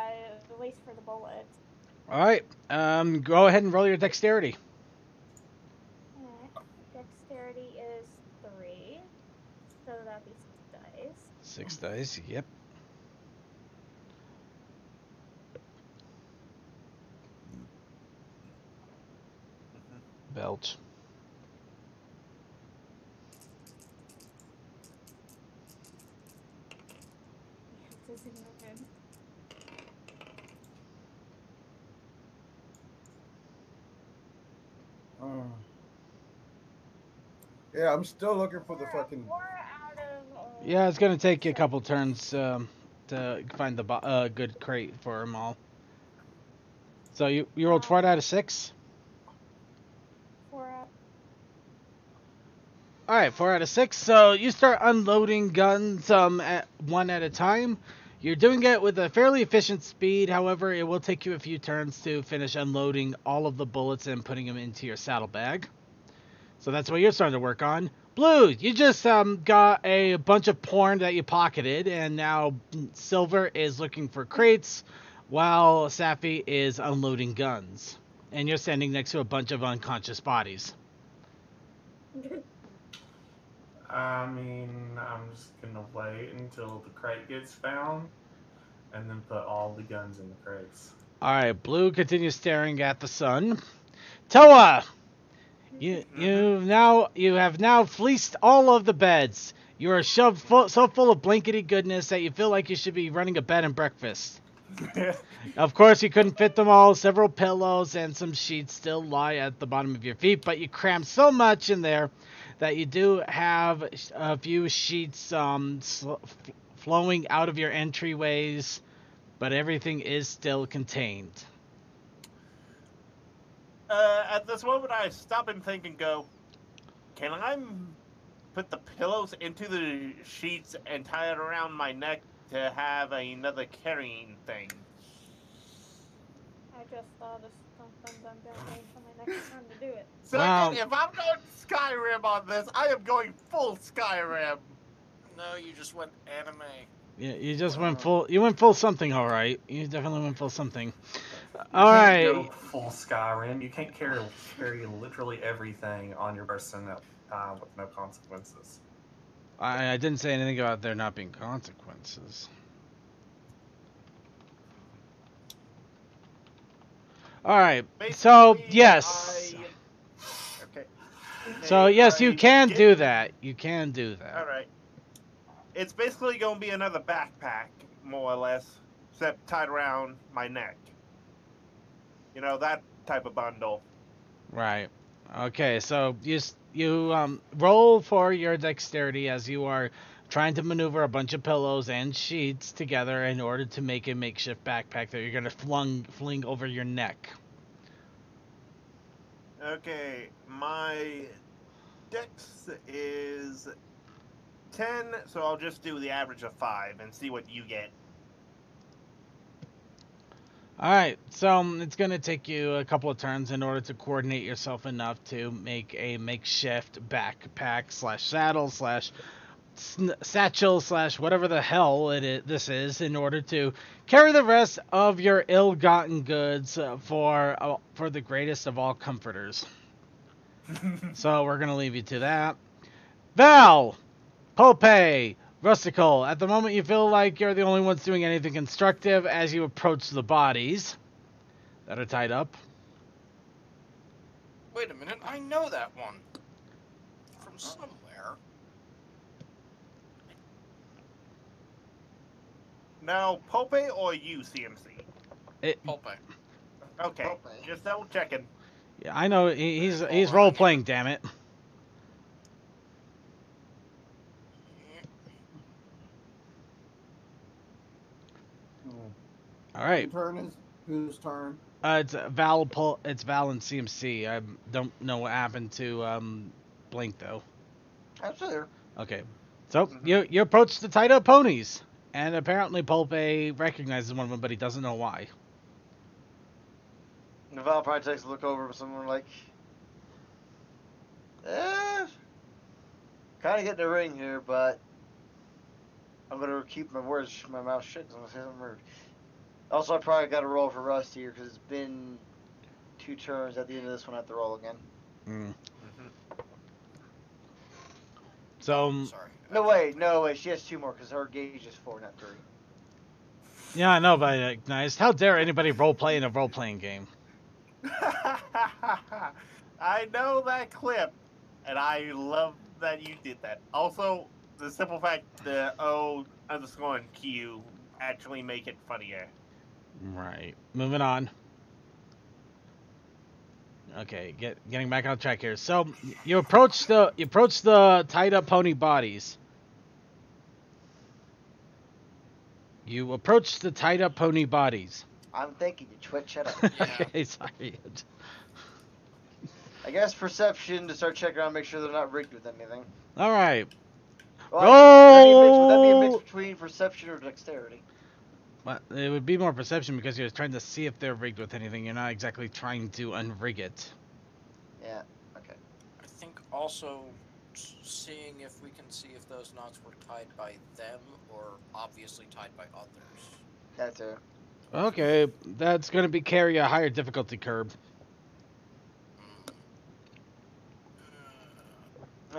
at least for the bullets. All right. Go ahead and roll your dexterity. Dexterity is 3, so that'd be 6 dice. 6 dice. Yep. Belch. Yeah, I'm still looking for the fucking. Yeah, it's gonna take you a couple turns to find the good crate for them all. So you rolled 4 out of 6. 4 out. All right, 4 out of 6. So you start unloading guns at one at a time. You're doing it with a fairly efficient speed. However, it will take you a few turns to finish unloading all of the bullets and putting them into your saddlebag. So that's what you're starting to work on. Blue, you just got a bunch of porn that you pocketed, and now Silver is looking for crates, while Safi is unloading guns. And you're standing next to a bunch of unconscious bodies. I mean, I'm just gonna wait until the crate gets found, and then put all the guns in the crates. All right, Blue continues staring at the sun. Toa, you have now fleeced all of the beds. You are shoved so full of blankety goodness that you feel like you should be running a bed and breakfast. Of course, you couldn't fit them all. Several pillows and some sheets still lie at the bottom of your feet, but you crammed so much in there that you do have a few sheets flowing out of your entryways, but everything is still contained. At this moment, I stop and think and go, can I put the pillows into the sheets and tie it around my neck to have another carrying thing? I just thought of something I'm gonna wait until my next turn to do it. So Wow. again, if I'm going Skyrim on this, I am going full Skyrim. No, you just went anime. Yeah, you just went full. You went full something, all right. You definitely went full something. You All can't right. go full Skyrim. You can't carry literally everything on your person at a time with no consequences. I didn't say anything about there not being consequences. All right. So Basically, yes. Okay. So Hey, yes, you I can get- do that. You can do that. All right. It's basically going to be another backpack, more or less, except tied around my neck. You know, that type of bundle. Right. Okay. So you roll for your dexterity as you are trying to maneuver a bunch of pillows and sheets together in order to make a makeshift backpack that you're gonna fling over your neck. Okay, my dex is 10, so I'll just do the average of 5 and see what you get. All right, so it's going to take you a couple of turns in order to coordinate yourself enough to make a makeshift backpack slash saddle slash satchel slash whatever the hell this is in order to carry the rest of your ill-gotten goods for the greatest of all comforters. So we're going to leave you to that. Val, Pope, Rustical, at the moment you feel like you're the only ones doing anything constructive as you approach the bodies that are tied up. Wait a minute, I know that one. From somewhere. Now, Pope or you, CMC? Pulpe. Okay, Pope. just double checking. Yeah, I know he's role playing, damn it. All right. Whose turn? It's Val and CMC. I don't know what happened to Blink though. That's there. Okay. So you approach the tied up ponies, and apparently Pulpe recognizes one of them, but he doesn't know why. Naval probably takes a look over with someone like, kind of getting a ring here, but I'm gonna keep my mouth shut because I'm gonna say something rude. Also, I probably got to roll for Rust here because it's been 2 turns. At the end of this one, I have to roll again. Mm. So Sorry. No way. She has 2 more because her gauge is 4, not 3. yeah, I know, but I recognized. How dare anybody role play in a role playing game? I know that clip, and I love that you did that. Also, the simple fact the O_Q actually make it funnier. Right. Moving on. Okay, getting back on track here. So you approach the tied up pony bodies. You approach the tied up pony bodies. I'm thinking you twit. Shut up. Okay, sorry. I guess perception to start checking around, make sure they're not rigged with anything. All right. Well, would that be a mix between perception or dexterity? Well, it would be more perception because you're trying to see if they're rigged with anything. You're not exactly trying to unrig it. Yeah. Okay. I think also seeing if we can see if those knots were tied by them or obviously tied by others. That too. Okay, that's going to carry a higher difficulty curve.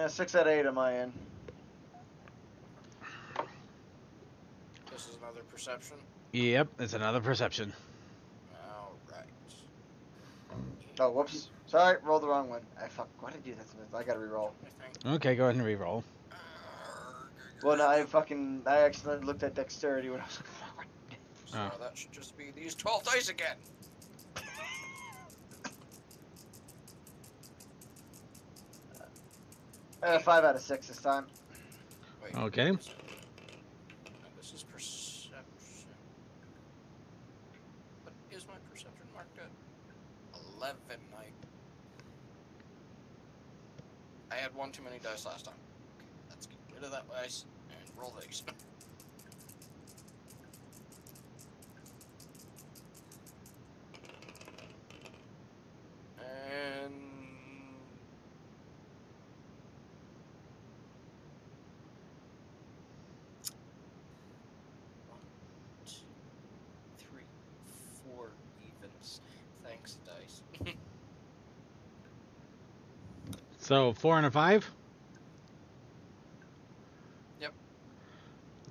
6 out of 8 on my end. another perception. Yep, it's another perception. All right. Oh, whoops. Sorry, rolled the wrong one. Why did I do that? I gotta reroll. I think. Okay, go ahead and reroll. Well, no, I accidentally looked at dexterity when I was looking for it. So Oh. that should just be these 12 dice again. Uh, 5 out of 6 this time. Wait. Okay. And this is perception. What is my perception marked at? 11. I had one too many dice last time. Okay, let's get rid of that dice and roll these. And 1, 2, 3, 4 evens. Thanks, dice. So 4 and a 5. Yep.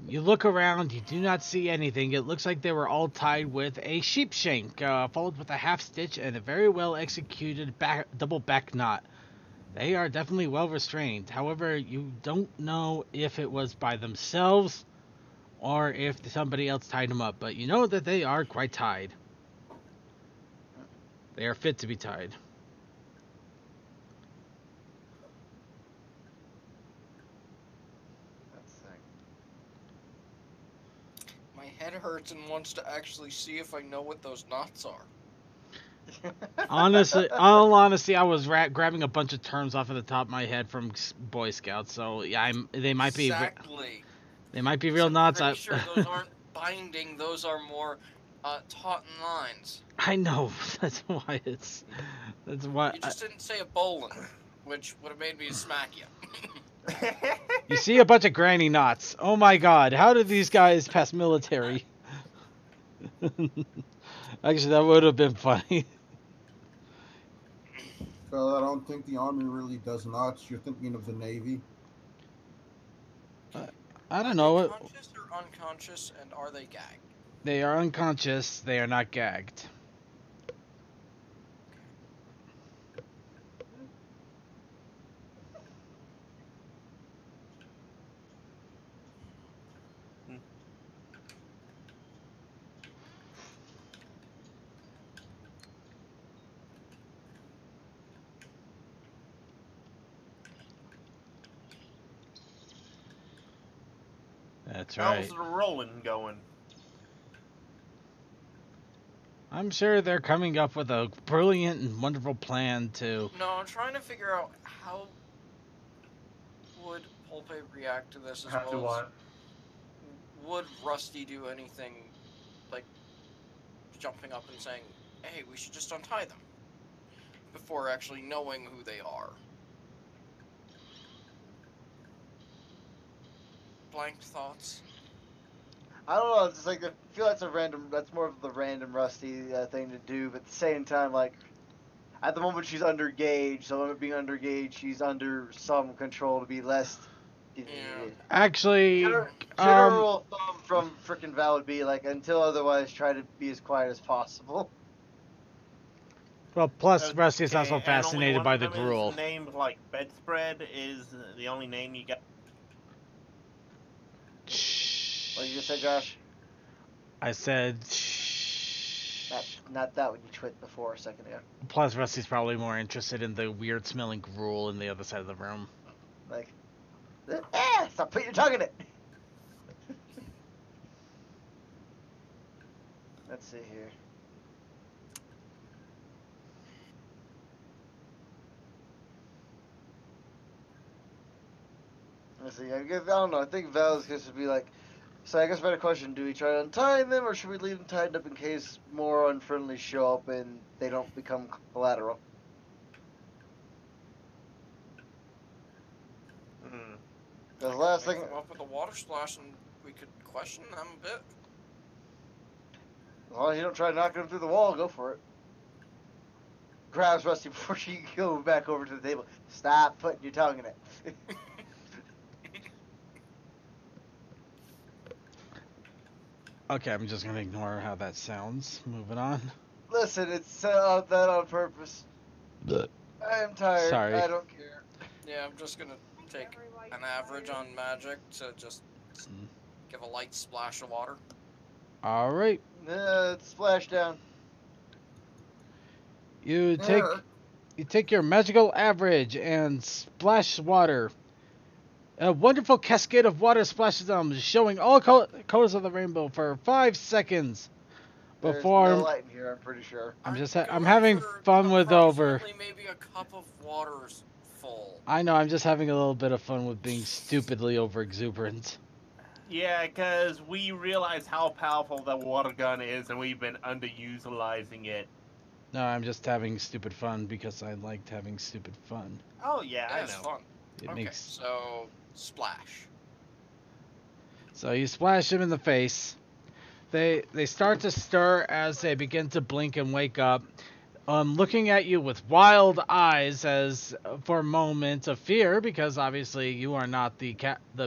You look around, you do not see anything. It looks like they were all tied with a sheep shank, followed with a half stitch and a very well executed double back knot. They are definitely well restrained. However, you don't know if it was by themselves or if somebody else tied them up, but you know that they are quite tied. They are fit to be tied. My head hurts and wants to actually see if I know what those knots are. Honestly, all honesty, I was grabbing a bunch of terms off of the top of my head from Boy Scouts, so yeah, they might be Exactly. they might be real knots. I'm pretty sure those aren't binding; those are more taut lines. I know. That's why it's. That's why. You just didn't say a bowline, which would have made me smack you. You see a bunch of granny knots. Oh my God! How did these guys pass military? Actually, that would have been funny. Well, I don't think the Army really does knots. You're thinking of the Navy. I don't know. Are they conscious or unconscious, and are they gagged? They are unconscious. They are not gagged. That's right. How's the rolling going? I'm sure they're coming up with a brilliant and wonderful plan to. No, I'm trying to figure out how would Pulpe react to this as Have to well as what? would Rusty do anything like jumping up and saying, "Hey, we should just untie them," before actually knowing who they are. Blank thoughts. I don't know. It's like I feel that's That's more of the random Rusty thing to do. But at the same time, like at the moment she's under gauge. So being under gauge, she's under some control to be less. Yeah. Actually, General thumb from frickin' Val would be like, until otherwise, try to be as quiet as possible. well, plus Rusty's also And only fascinated one by of the them gruel. is named like bedspread is the only name you got. What did you just say, Josh? I said. Not that one you twit before a second ago. Plus, Rusty's probably more interested in the weird smelling gruel in the other side of the room. Like, stop putting your tongue in it. Let's see here. Let's see. I don't know. I think Val's going to be like. So I guess better question: do we try to untie them, or should we leave them tied up in case more unfriendly show up and they don't become collateral? Because last thing. Come up with a water splash, and we could question them a bit. As long as you don't try knocking them through the wall, go for it. Grabs Rusty before she goes back over to the table. Stop putting your tongue in it. Okay, I'm just gonna ignore how that sounds. Moving on. Listen, it's set out that on purpose. I am tired. Sorry. I don't care. Yeah, I'm just gonna take an average on magic to just give a light splash of water. All right. It's splashdown. You take your magical average and splash water. A wonderful cascade of water splashes them, showing all colors of the rainbow for 5 seconds. Before There's no light in here, I'm pretty sure. I'm having fun with over. Maybe a cup of water's full. I know, I'm just having a little bit of fun with being stupidly over exuberant. Yeah, because we realize how powerful the water gun is, and we've been underutilizing it. No, I'm just having stupid fun because I liked having stupid fun. Oh yeah, I It's know. fun. It Okay, makes. so splash. So you splash them in the face. They start to stir as they begin to blink and wake up, looking at you with wild eyes as for a moment of fear, because obviously you are not the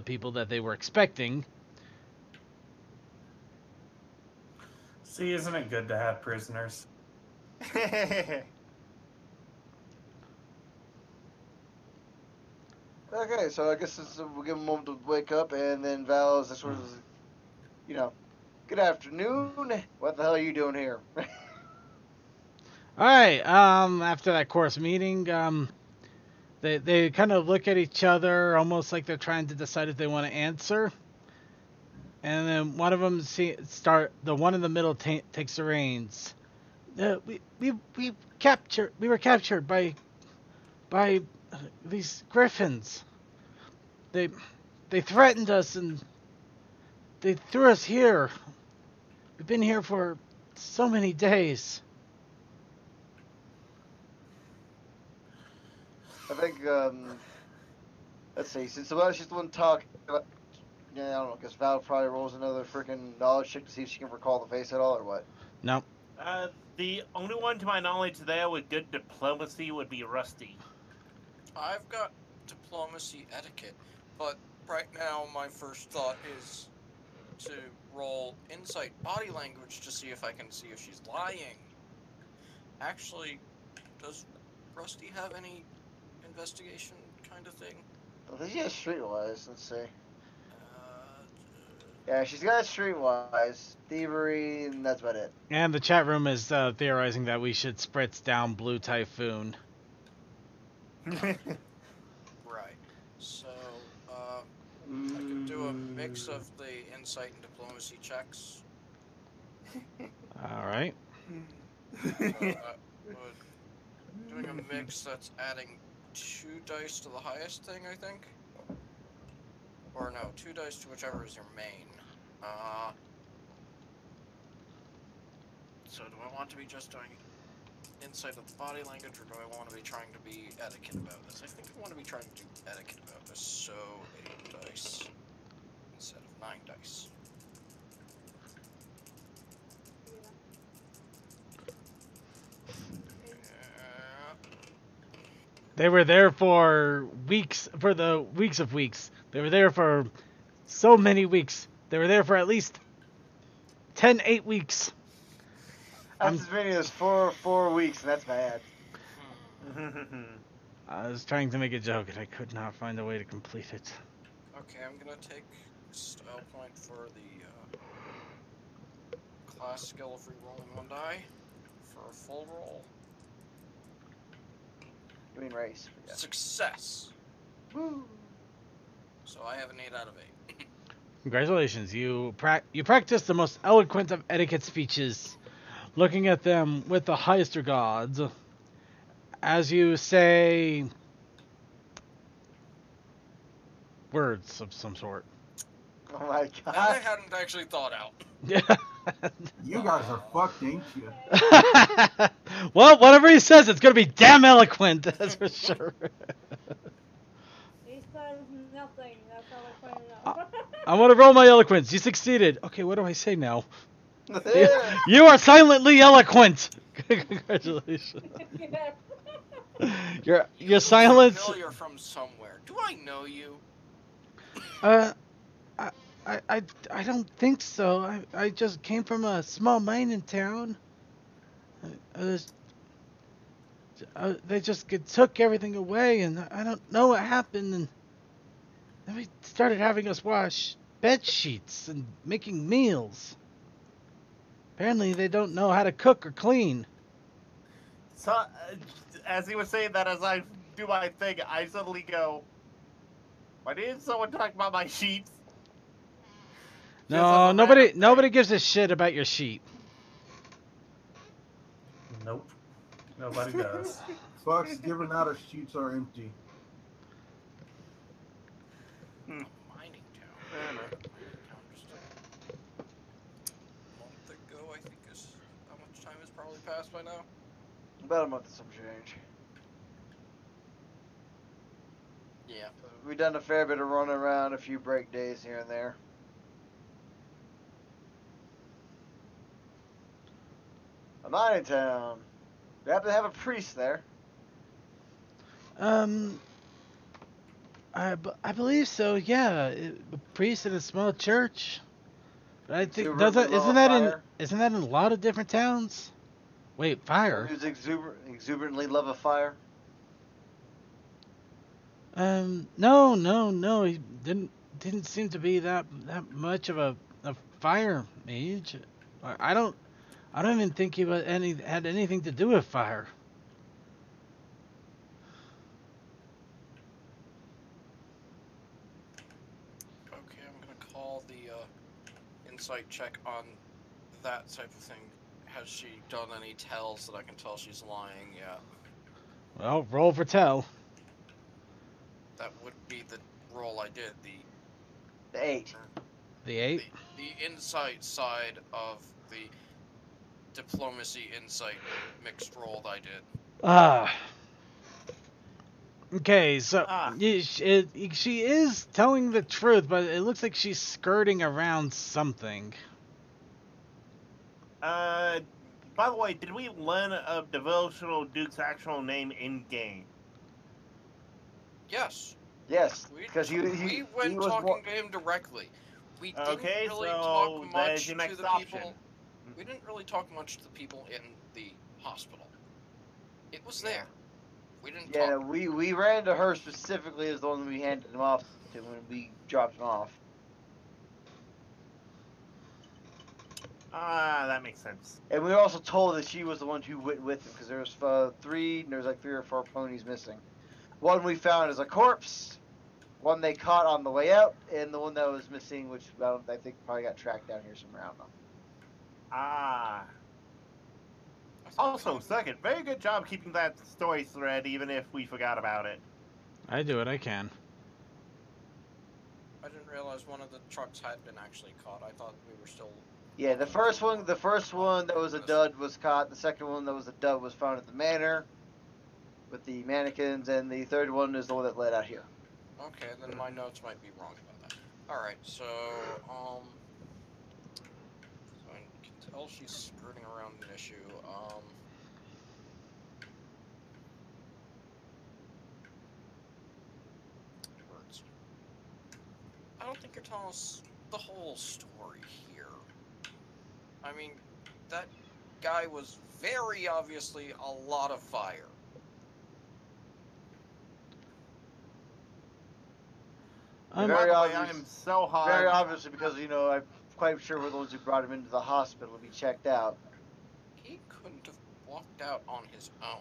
people that they were expecting. See, isn't it good to have prisoners? Okay, so I guess we'll give him a moment to wake up, and then Val is sort of, good afternoon. What the hell are you doing here? All right. After that course meeting, they kind of look at each other, almost like they're trying to decide if they want to answer. And then one of them the one in the middle takes the reins. We were captured by these griffins. They threatened us and they threw us here. We've been here for so many days. I think, let's see, since she's the one talking, I don't know, I guess Val probably rolls another freaking knowledge check to see if she can recall the face at all, or what? No. The only one to my knowledge there with good diplomacy would be Rusty. I've got diplomacy etiquette, but right now my first thought is to roll insight body language to see if I can see if she's lying. Actually, does Rusty have any investigation kind of thing? I think she has streetwise, let's see. Yeah, she's got streetwise, thievery, and that's about it. And the chat room is theorizing that we should spritz down Blue Typhoon. Right. So, I could do a mix of the insight and diplomacy checks. All right. Doing a mix that's adding 2 dice to the highest thing, I think. Or no, 2 dice to whichever is your main. So do I want to be just doing insight of the body language, or do I want to be trying to be etiquette about this? I think I want to be trying to do etiquette about this, so 8 dice instead of 9 dice. They were there for weeks, for the weeks of weeks. They were there for so many weeks. They were there for at least 8 weeks. That's as many as 4 weeks, and that's bad. I was trying to make a joke, and I could not find a way to complete it. Okay, I'm gonna take style point for the class skill of re-rolling 1 die for a full roll. You mean race? Yeah. Success! Woo! So I have an 8 out of 8. Congratulations, you practiced the most eloquent of etiquette speeches, looking at them with the highest regards, as you say words of some sort. Oh my god. That I hadn't actually thought out. Yeah. You guys are fucked, ain't you? Well, whatever he says, it's gonna be damn eloquent, that's for sure. He says nothing. That's all I pointed out. I want to roll my eloquence. You succeeded. Okay, what do I say now? You are silently eloquent. Congratulations. Your silence. Familiar from somewhere. Do I know you? I don't think so. I just came from a small mining town. I was, they just took everything away, and I don't know what happened. And then we started having us wash bed sheets and making meals. Apparently, they don't know how to cook or clean. So, as he was saying that, as I do my thing, I suddenly go, "Why didn't someone talk about my sheets?" Just as No, a random nobody thing. gives a shit about your sheet. Nope. Nobody does. Fucks given out of sheets are empty. A mining town. I know. Mining town just a month ago, I think is how much time has probably passed by now. About a month and some change. Yeah. We've done a fair bit of running around, a few break days here and there. A mining town. We happen to have a priest there. Um, I believe so. Yeah, a priest in a small church. But I think Exuberantly love a fire. isn't that in a lot of different towns? Wait, fire. Who's exuberantly love a fire. No. He didn't seem to be that much of a fire mage. I don't even think he had anything to do with fire. Okay, I'm gonna call the insight check on that type of thing. Has she done any tells that I can tell she's lying? Yeah. Well, roll for tell. That would be the roll I did. The 8. The 8. The insight side of the diplomacy insight mixed roll that I did. Ah. Okay, so Ah. she is telling the truth, but it looks like she's skirting around something. By the way, did we learn of Devotional Duke's actual name in game? Yes. Yes, We because he went was talking to him directly. We didn't Okay, really so talk much there's your to next the option. people. We didn't really talk much to the people in the hospital. It was there. We didn't Yeah, talk. we ran to her specifically as the one we handed him off to when we dropped him off. Ah, that makes sense. And we were also told that she was the one who went with him because there's like 3 or 4 ponies missing. One we found is a corpse, one they caught on the way out, and the one that was missing, which I think probably got tracked down here somewhere. I don't know. Ah. I thought Also, second, very good job keeping that story thread, even if we forgot about it. I do what I can. I didn't realize one of the trucks had been actually caught. I thought we were still. Yeah, the first one that was a dud was caught. The second one that was a dud was found at the manor with the mannequins, and the third one is the one that led out here. Okay, then my notes might be wrong about that. Alright, so I can tell she's skirting around an issue. Words. I don't think you're telling us the whole story here. I mean, that guy was very obviously a lot of fire. By Very the way, obvious. I am so hot. Very obviously, because I'm quite sure we're the ones who brought him into the hospital to be checked out. He couldn't have walked out on his own.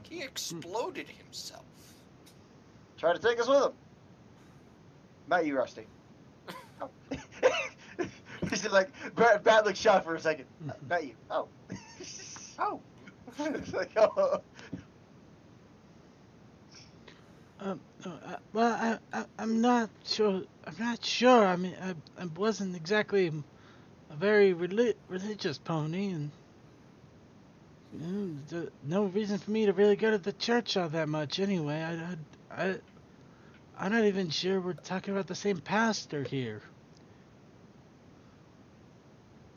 He exploded himself. Try to take us with him. Not you, Rusty. He's just like, Bat looked shot for a second. Not you. Oh. Oh. It's like, oh. Well, I'm not sure. I'm not sure. I mean, I wasn't exactly a very religious pony, and no reason for me to really go to the church all that much anyway. I'm not even sure we're talking about the same pastor here.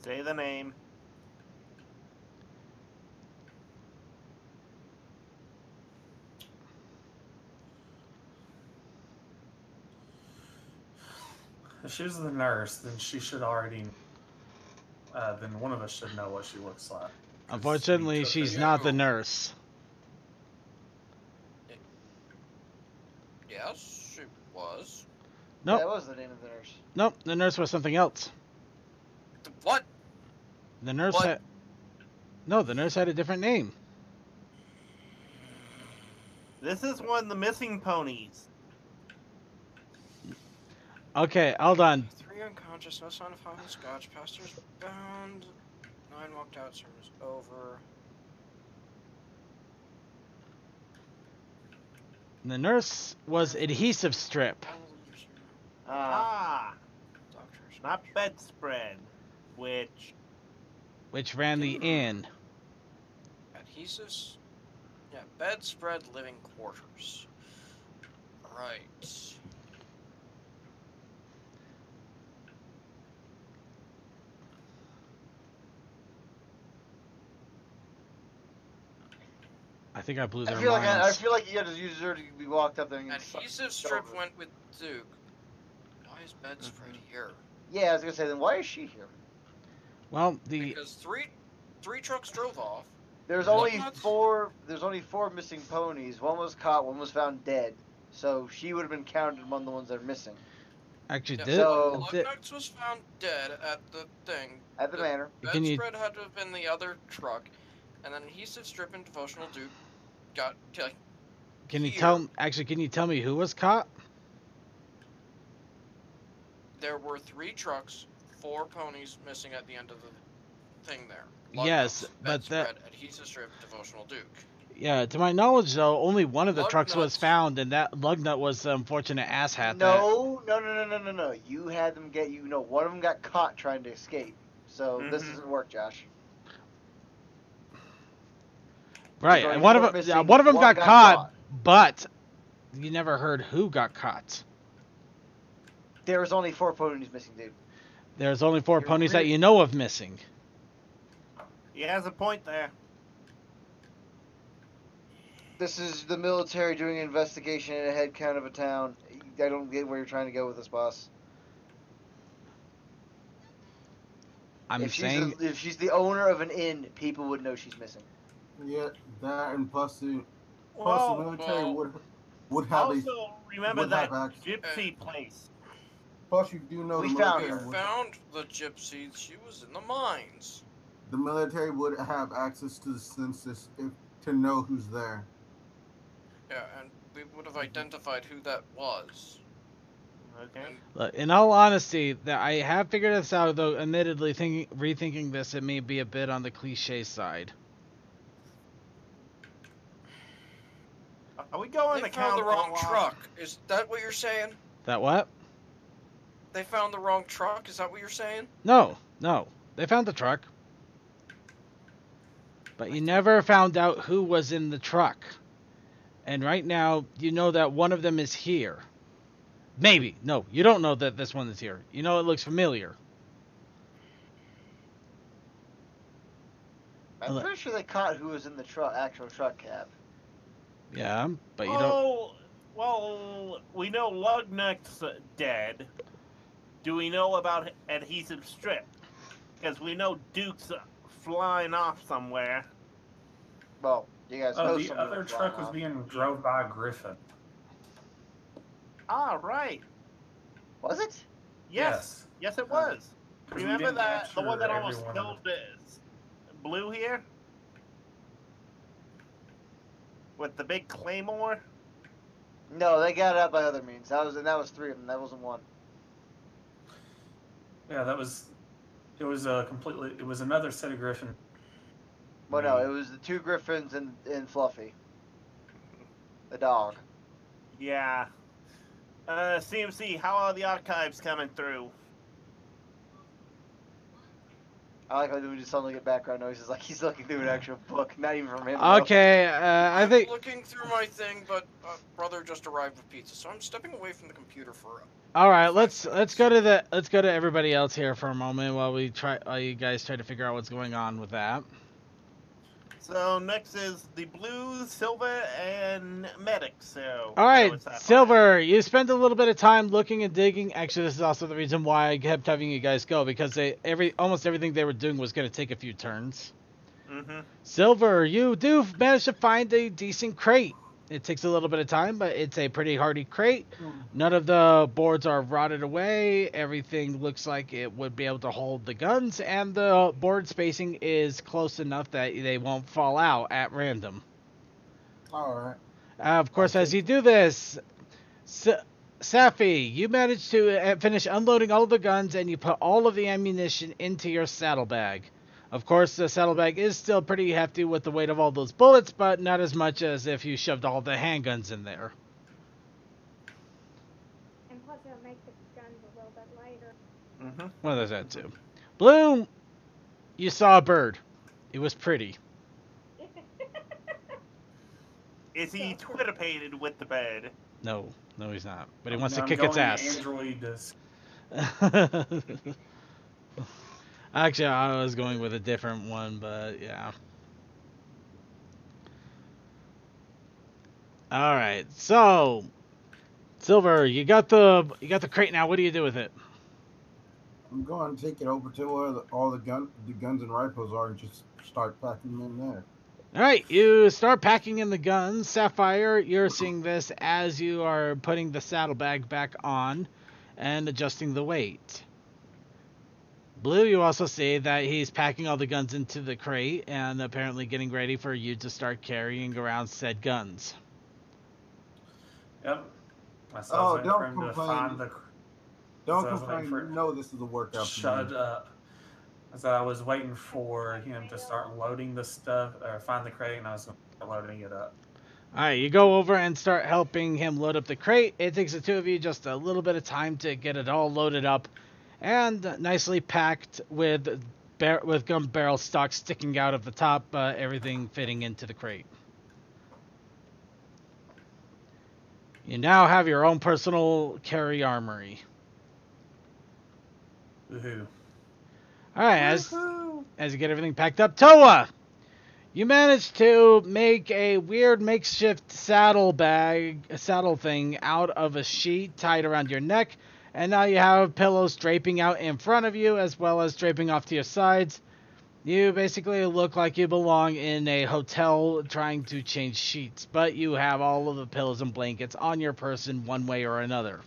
Say the name. If she was the nurse, then she should already. Then one of us should know what she looks like. 'Cause we Unfortunately, took she's her- not the nurse. Yes, she was. Nope. That was the name of the nurse. Nope, the nurse was something else. What? The nurse What? had... No, the nurse had a different name. This is one of the missing ponies. Okay, hold on. 3 unconscious, no sign of how the scotch. Pastors bound. 9 walked out, service over. The nurse was adhesive strip. Ah, Doctors. not bedspread, which Which ran the inn. Adhesives. Yeah, bedspread, living quarters. Right. I think I blew their I feel minds. like you guys usually be walked up there and Adhesive strip went with Duke. Why is bedspread here? Yeah, I was gonna say, then why is she here? Well, the Because three trucks drove off. There's What only nuts? There's only 4 missing ponies. One was caught. One was found dead. So she would have been counted among the ones that are missing actually Yeah, did. so- Lugnux was found dead at the thing. at the manor. Can you Bedspread had to have been the other truck, and then adhesive strip and devotional Duke got like can you here. tell? Actually, can you tell me who was caught? There were 3 trucks, 4 ponies missing at the end of the thing there. Yes, Lugnux, but that- bedspread, adhesive strip, devotional Duke. Yeah, to my knowledge, though, only one of the trucks was Lugnuts. found, and that Lugnut was the unfortunate asshat. No. You had them get. One of them got caught trying to escape. So this Mhm. doesn't work, Josh. Right, There's and only one 4 of missing, them, one of them one got caught, but you never heard who got caught. There was only 4 ponies missing, dude. There's only 4 You're ponies that really- you know of missing. he has a point there. This is the military doing an investigation in a head count of a town. I don't get where you're trying to go with this, boss. I'm if saying, if she's the owner of an inn, people would know she's missing. Yeah, that and plus the Well, military well, would have a also remember would that have access. gypsy place. Plus you do know We the found military her. would, Found the gypsy. She was in the mines. the military would have access to the census to know who's there. Yeah, and we would have identified who that was. Okay. look, in all honesty, that I have figured this out, though. Admittedly, rethinking this, it may be a bit on the cliche side. Are we going They to found count the wrong all out? truck. Is that what you're saying? That what? They found the wrong truck. Is that what you're saying? No, they found the truck, but you never found out who was in the truck. And right now, you know that one of them is here. Maybe. No, you don't know that this one is here. You know it looks familiar. I'm pretty sure they caught who was in the actual truck cab. Yeah, but you don't. Oh, well, we know Lugnut's dead. Do we know about adhesive strip? Because we know Duke's flying off somewhere. Well, you guys know Oh, the someone other was truck flying was off. being drove by a Griffin. Ah, right. Was it? Yes. Yes, it was. Because we Remember didn't that the one that capture almost everyone. killed Blue here? With the big claymore? No, they got it out by other means. That was 3 of them. That wasn't one. Yeah, it was another set of Griffin. Well, no, it was the 2 Griffins and Fluffy, the dog. Yeah. CMC, how are the archives coming through? I like how we just suddenly get background noises like he's looking through an actual book, not even from him. though. Okay, I think. Looking through my thing, but brother just arrived with pizza, so I'm stepping away from the computer for. All right, let's go to everybody else here for a moment while you guys try to figure out what's going on with that. So next is the blue, silver, and in medic, so All I know right, it's that Silver, you spent a little bit of time looking and digging. Actually, this is also the reason why I kept having you guys go, because almost everything they were doing was going to take a few turns. Mm-hmm. Silver, you do manage to find a decent crate. It takes a little bit of time, but it's a pretty hardy crate. None of the boards are rotted away. Everything looks like it would be able to hold the guns, and the board spacing is close enough that they won't fall out at random. All right. Of course, as Okay. you do this, Safi, you manage to finish unloading all of the guns, and you put all of the ammunition into your saddlebag. Of course, the saddlebag is still pretty hefty with the weight of all those bullets, but not as much as if you shoved all the handguns in there. And plus, it'll make the guns a little bit lighter. Mm-hmm. Well, there's that too. Bloom, you saw a bird. It was pretty. Is he twitterpated with the bed? No, he's not. But he wants to I'm kick its going ass. Android Actually, I was going with a different one, but yeah. All right, so Silver, you got the crate now. What do you do with it? I'm going to take it over to where all the guns and rifles are, and just start packing them in there. All right, you start packing in the guns. Sapphire, you're seeing this as you are putting the saddlebag back on and adjusting the weight. Blue, you also see that he's packing all the guns into the crate and apparently getting ready for you to start carrying around said guns. Yep. Oh, don't complain. Don't complain. For, you know this is a workout. Shut up. So I was waiting for him to start loading the stuff, or find the crate, and I was loading it up. Alright, you go over and start helping him load up the crate. It takes the two of you just a little bit of time to get it all loaded up and nicely packed with gun barrel stock sticking out of the top, everything fitting into the crate. You now have your own personal carry armory. Woohoo. Alright, as you get everything packed up, Toa! You managed to make a weird makeshift saddle thing out of a sheet tied around your neck, and now you have pillows draping out in front of you as well as draping off to your sides. You basically look like you belong in a hotel trying to change sheets, but you have all of the pillows and blankets on your person one way or another.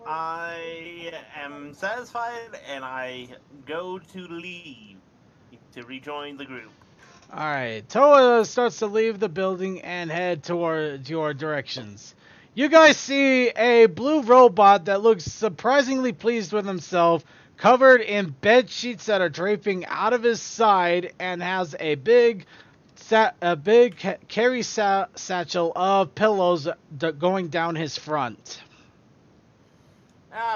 I am satisfied, and I go to leave to rejoin the group. Alright, Toa starts to leave the building and head towards your directions. You guys see a blue robot that looks surprisingly pleased with himself, covered in bed sheets that are draping out of his side, and has a big carry satchel of pillows going down his front.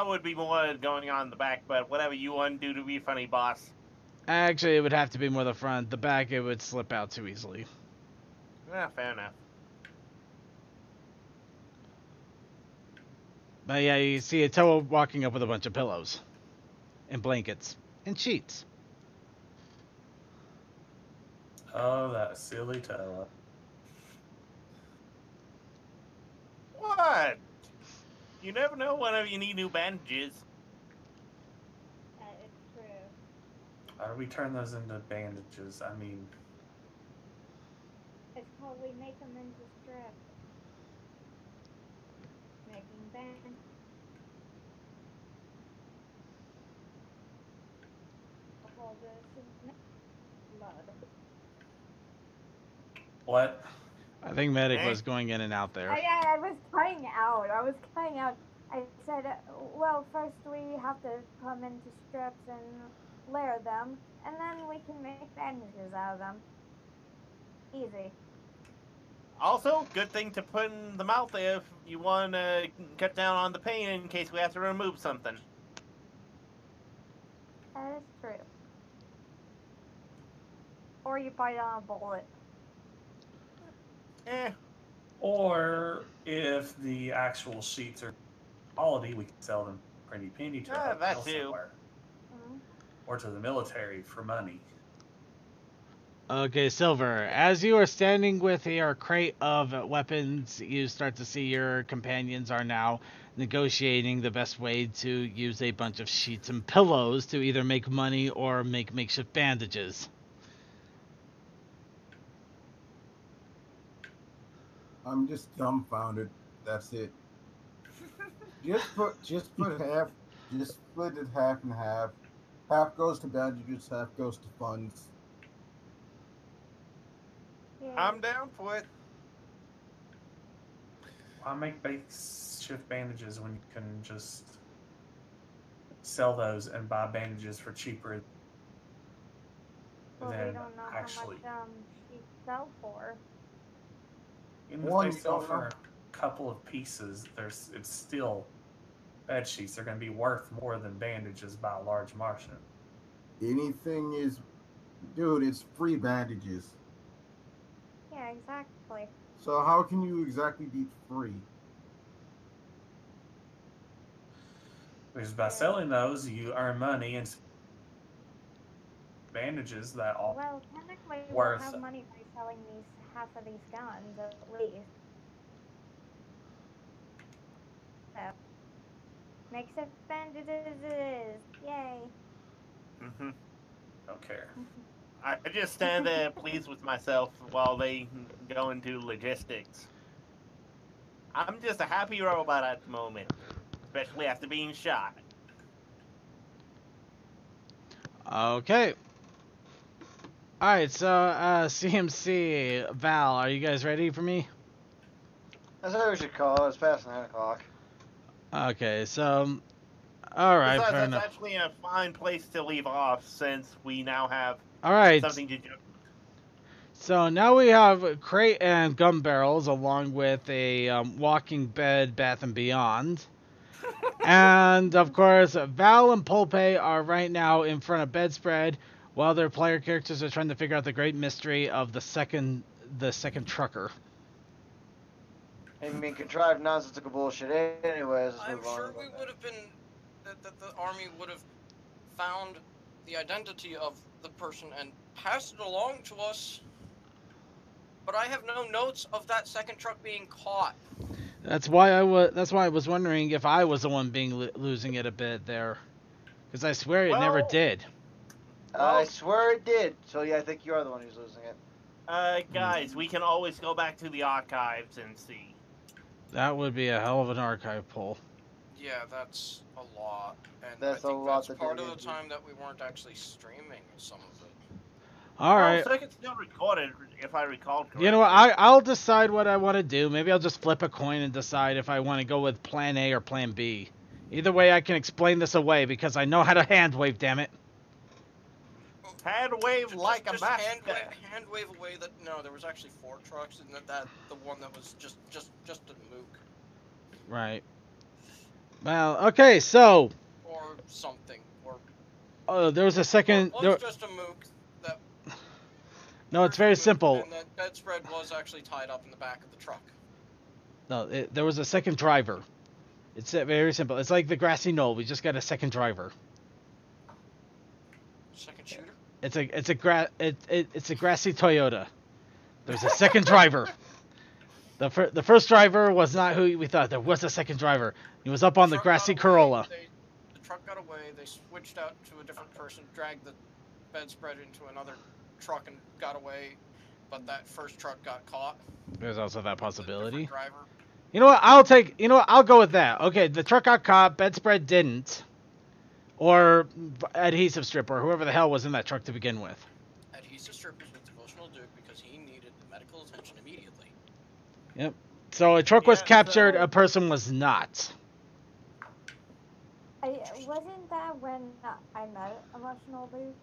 Would be more going on in the back, but whatever you want to do to be funny, boss. Actually, it would have to be more the front. The back, it would slip out too easily. Yeah, fair enough. But yeah, you see a Toa walking up with a bunch of pillows. And blankets. And sheets. Oh, that silly Toa. What? You never know whenever you need new bandages. That is true. How do we turn those into bandages? I mean... It's called we make them into strips. Making bands. All this is blood. What? I think Medic was going in and out there. I was cutting out. I said, well, first we have to put them into strips and layer them, and then we can make bandages out of them. Easy. Also, good thing to put in the mouth if you want to cut down on the pain in case we have to remove something. That is true. Or you bite on a bullet. Or if the actual sheets are quality, we can sell them pretty penny to a hotel that too. somewhere. Mm-hmm. Or to the military for money. Okay, Silver. As you are standing with your crate of weapons, you start to see your companions are now negotiating the best way to use a bunch of sheets and pillows to either make money or make makeshift bandages. I'm just dumbfounded. That's it. Just put half. Just split it half and half. Half goes to bandages, half goes to funds. Yeah. I'm down for it. Why make makeshift bandages when you can just sell those and buy bandages for cheaper Well, we than don't know actually? how much she sell for. Even if One, they you sell don't for know. a couple of pieces, it's still bed sheets. They're going to be worth more than bandages by a large margin. Anything is, dude. It's free bandages. Yeah, exactly. So how can you exactly beat free? Because by selling those, you earn money and bandages that all Well, technically, we'll worth. have money by selling these half of these guns at least. So, makeshift bandages, yay! Hmm. Don't care. I just stand there pleased with myself while they go into logistics. I'm just a happy robot at the moment, especially after being shot. Okay. Alright, so CMC, Val, are you guys ready for me? That's what we should call it. It's past 9 o'clock. Okay, so alright, Besides, fair that's enough. actually a fine place to leave off since we now have Alright, something to do. so now we have crate and gun barrels along with a walking bed, Bath and Beyond. And of course, Val and Pulpe are right now in front of bedspread while their player characters are trying to figure out the great mystery of the second trucker. I mean, contrived nonsensical bullshit. Anyways, let's I'm move on. sure we would have been that the army would have found the identity of the person and passed it along to us. But I have no notes of that second truck being caught. That's why I was wondering if I was the one being losing it a bit there, because I swear it never Well- did. I swear it did. So yeah, I think you are the one who's losing it. Guys, we can always go back to the archives and see. That would be a hell of an archive pull. Yeah, that's a lot, and That's I a think lot that's to part dig of the into. time that we weren't actually streaming some of it. All right. Well, second still recorded, if I recall correctly. You know what? I'll decide what I want to do. Maybe I'll just flip a coin and decide if I want to go with Plan A or Plan B. Either way, I can explain this away because I know how to hand wave. Damn it. Hand wave like a just master. hand wave away that no, there was actually 4 trucks, and that the one that was just a mook Right. Well, okay. So, or something, there was a second. or There, was just a mook that. no, it's very mook, simple. And that bedspread was actually tied up in the back of the truck. No, there was a second driver. It's very simple. It's like the grassy knoll. We just got a second driver. Second shooter. It's a grassy Toyota. There's a second driver. The first driver was not who we thought. There was a second driver. He was up on the Truck grassy got away, Corolla. The truck got away. They switched out to a different person, dragged the bedspread into another truck, and got away. But that first truck got caught. There's also that with a possibility. different driver. You know what? I'll go with that. Okay, the truck got caught. Bedspread didn't. Or adhesive strip, or whoever the hell was in that truck to begin with. Adhesive strip was with Devotional Duke because he needed the medical attention immediately. Yep. So a truck was Yeah, captured. so- A person was not. Wasn't that when I met Emotional Luke?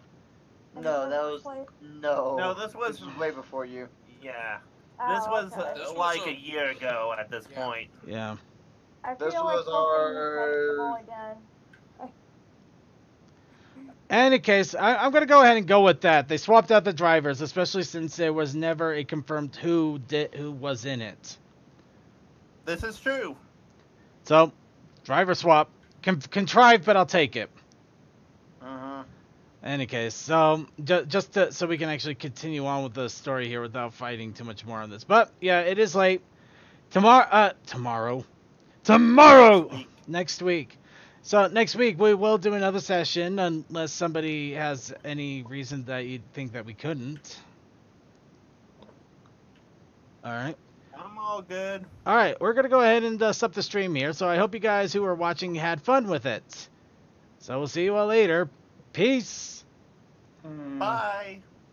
No, that was no. No, this was- way before you. Yeah. Oh, This was okay. This was like a- a year ago at this Yeah. point. Yeah. I this feel like was hoping our- it's again. Any case, I'm going to go ahead and go with that. They swapped out the drivers, especially since there was never a confirmed who was in it. This is true. So, driver swap. Contrived, but I'll take it. Uh-huh. Any case, so so we can actually continue on with the story here without fighting too much more on this. But yeah, it is late. Tomorrow, next week. So next week we will do another session unless somebody has any reason that you think that we couldn't. All right. I'm all good. All right, we're gonna go ahead and stop the stream here. So I hope you guys who are watching had fun with it. So we'll see you all later. Peace. Hmm. Bye.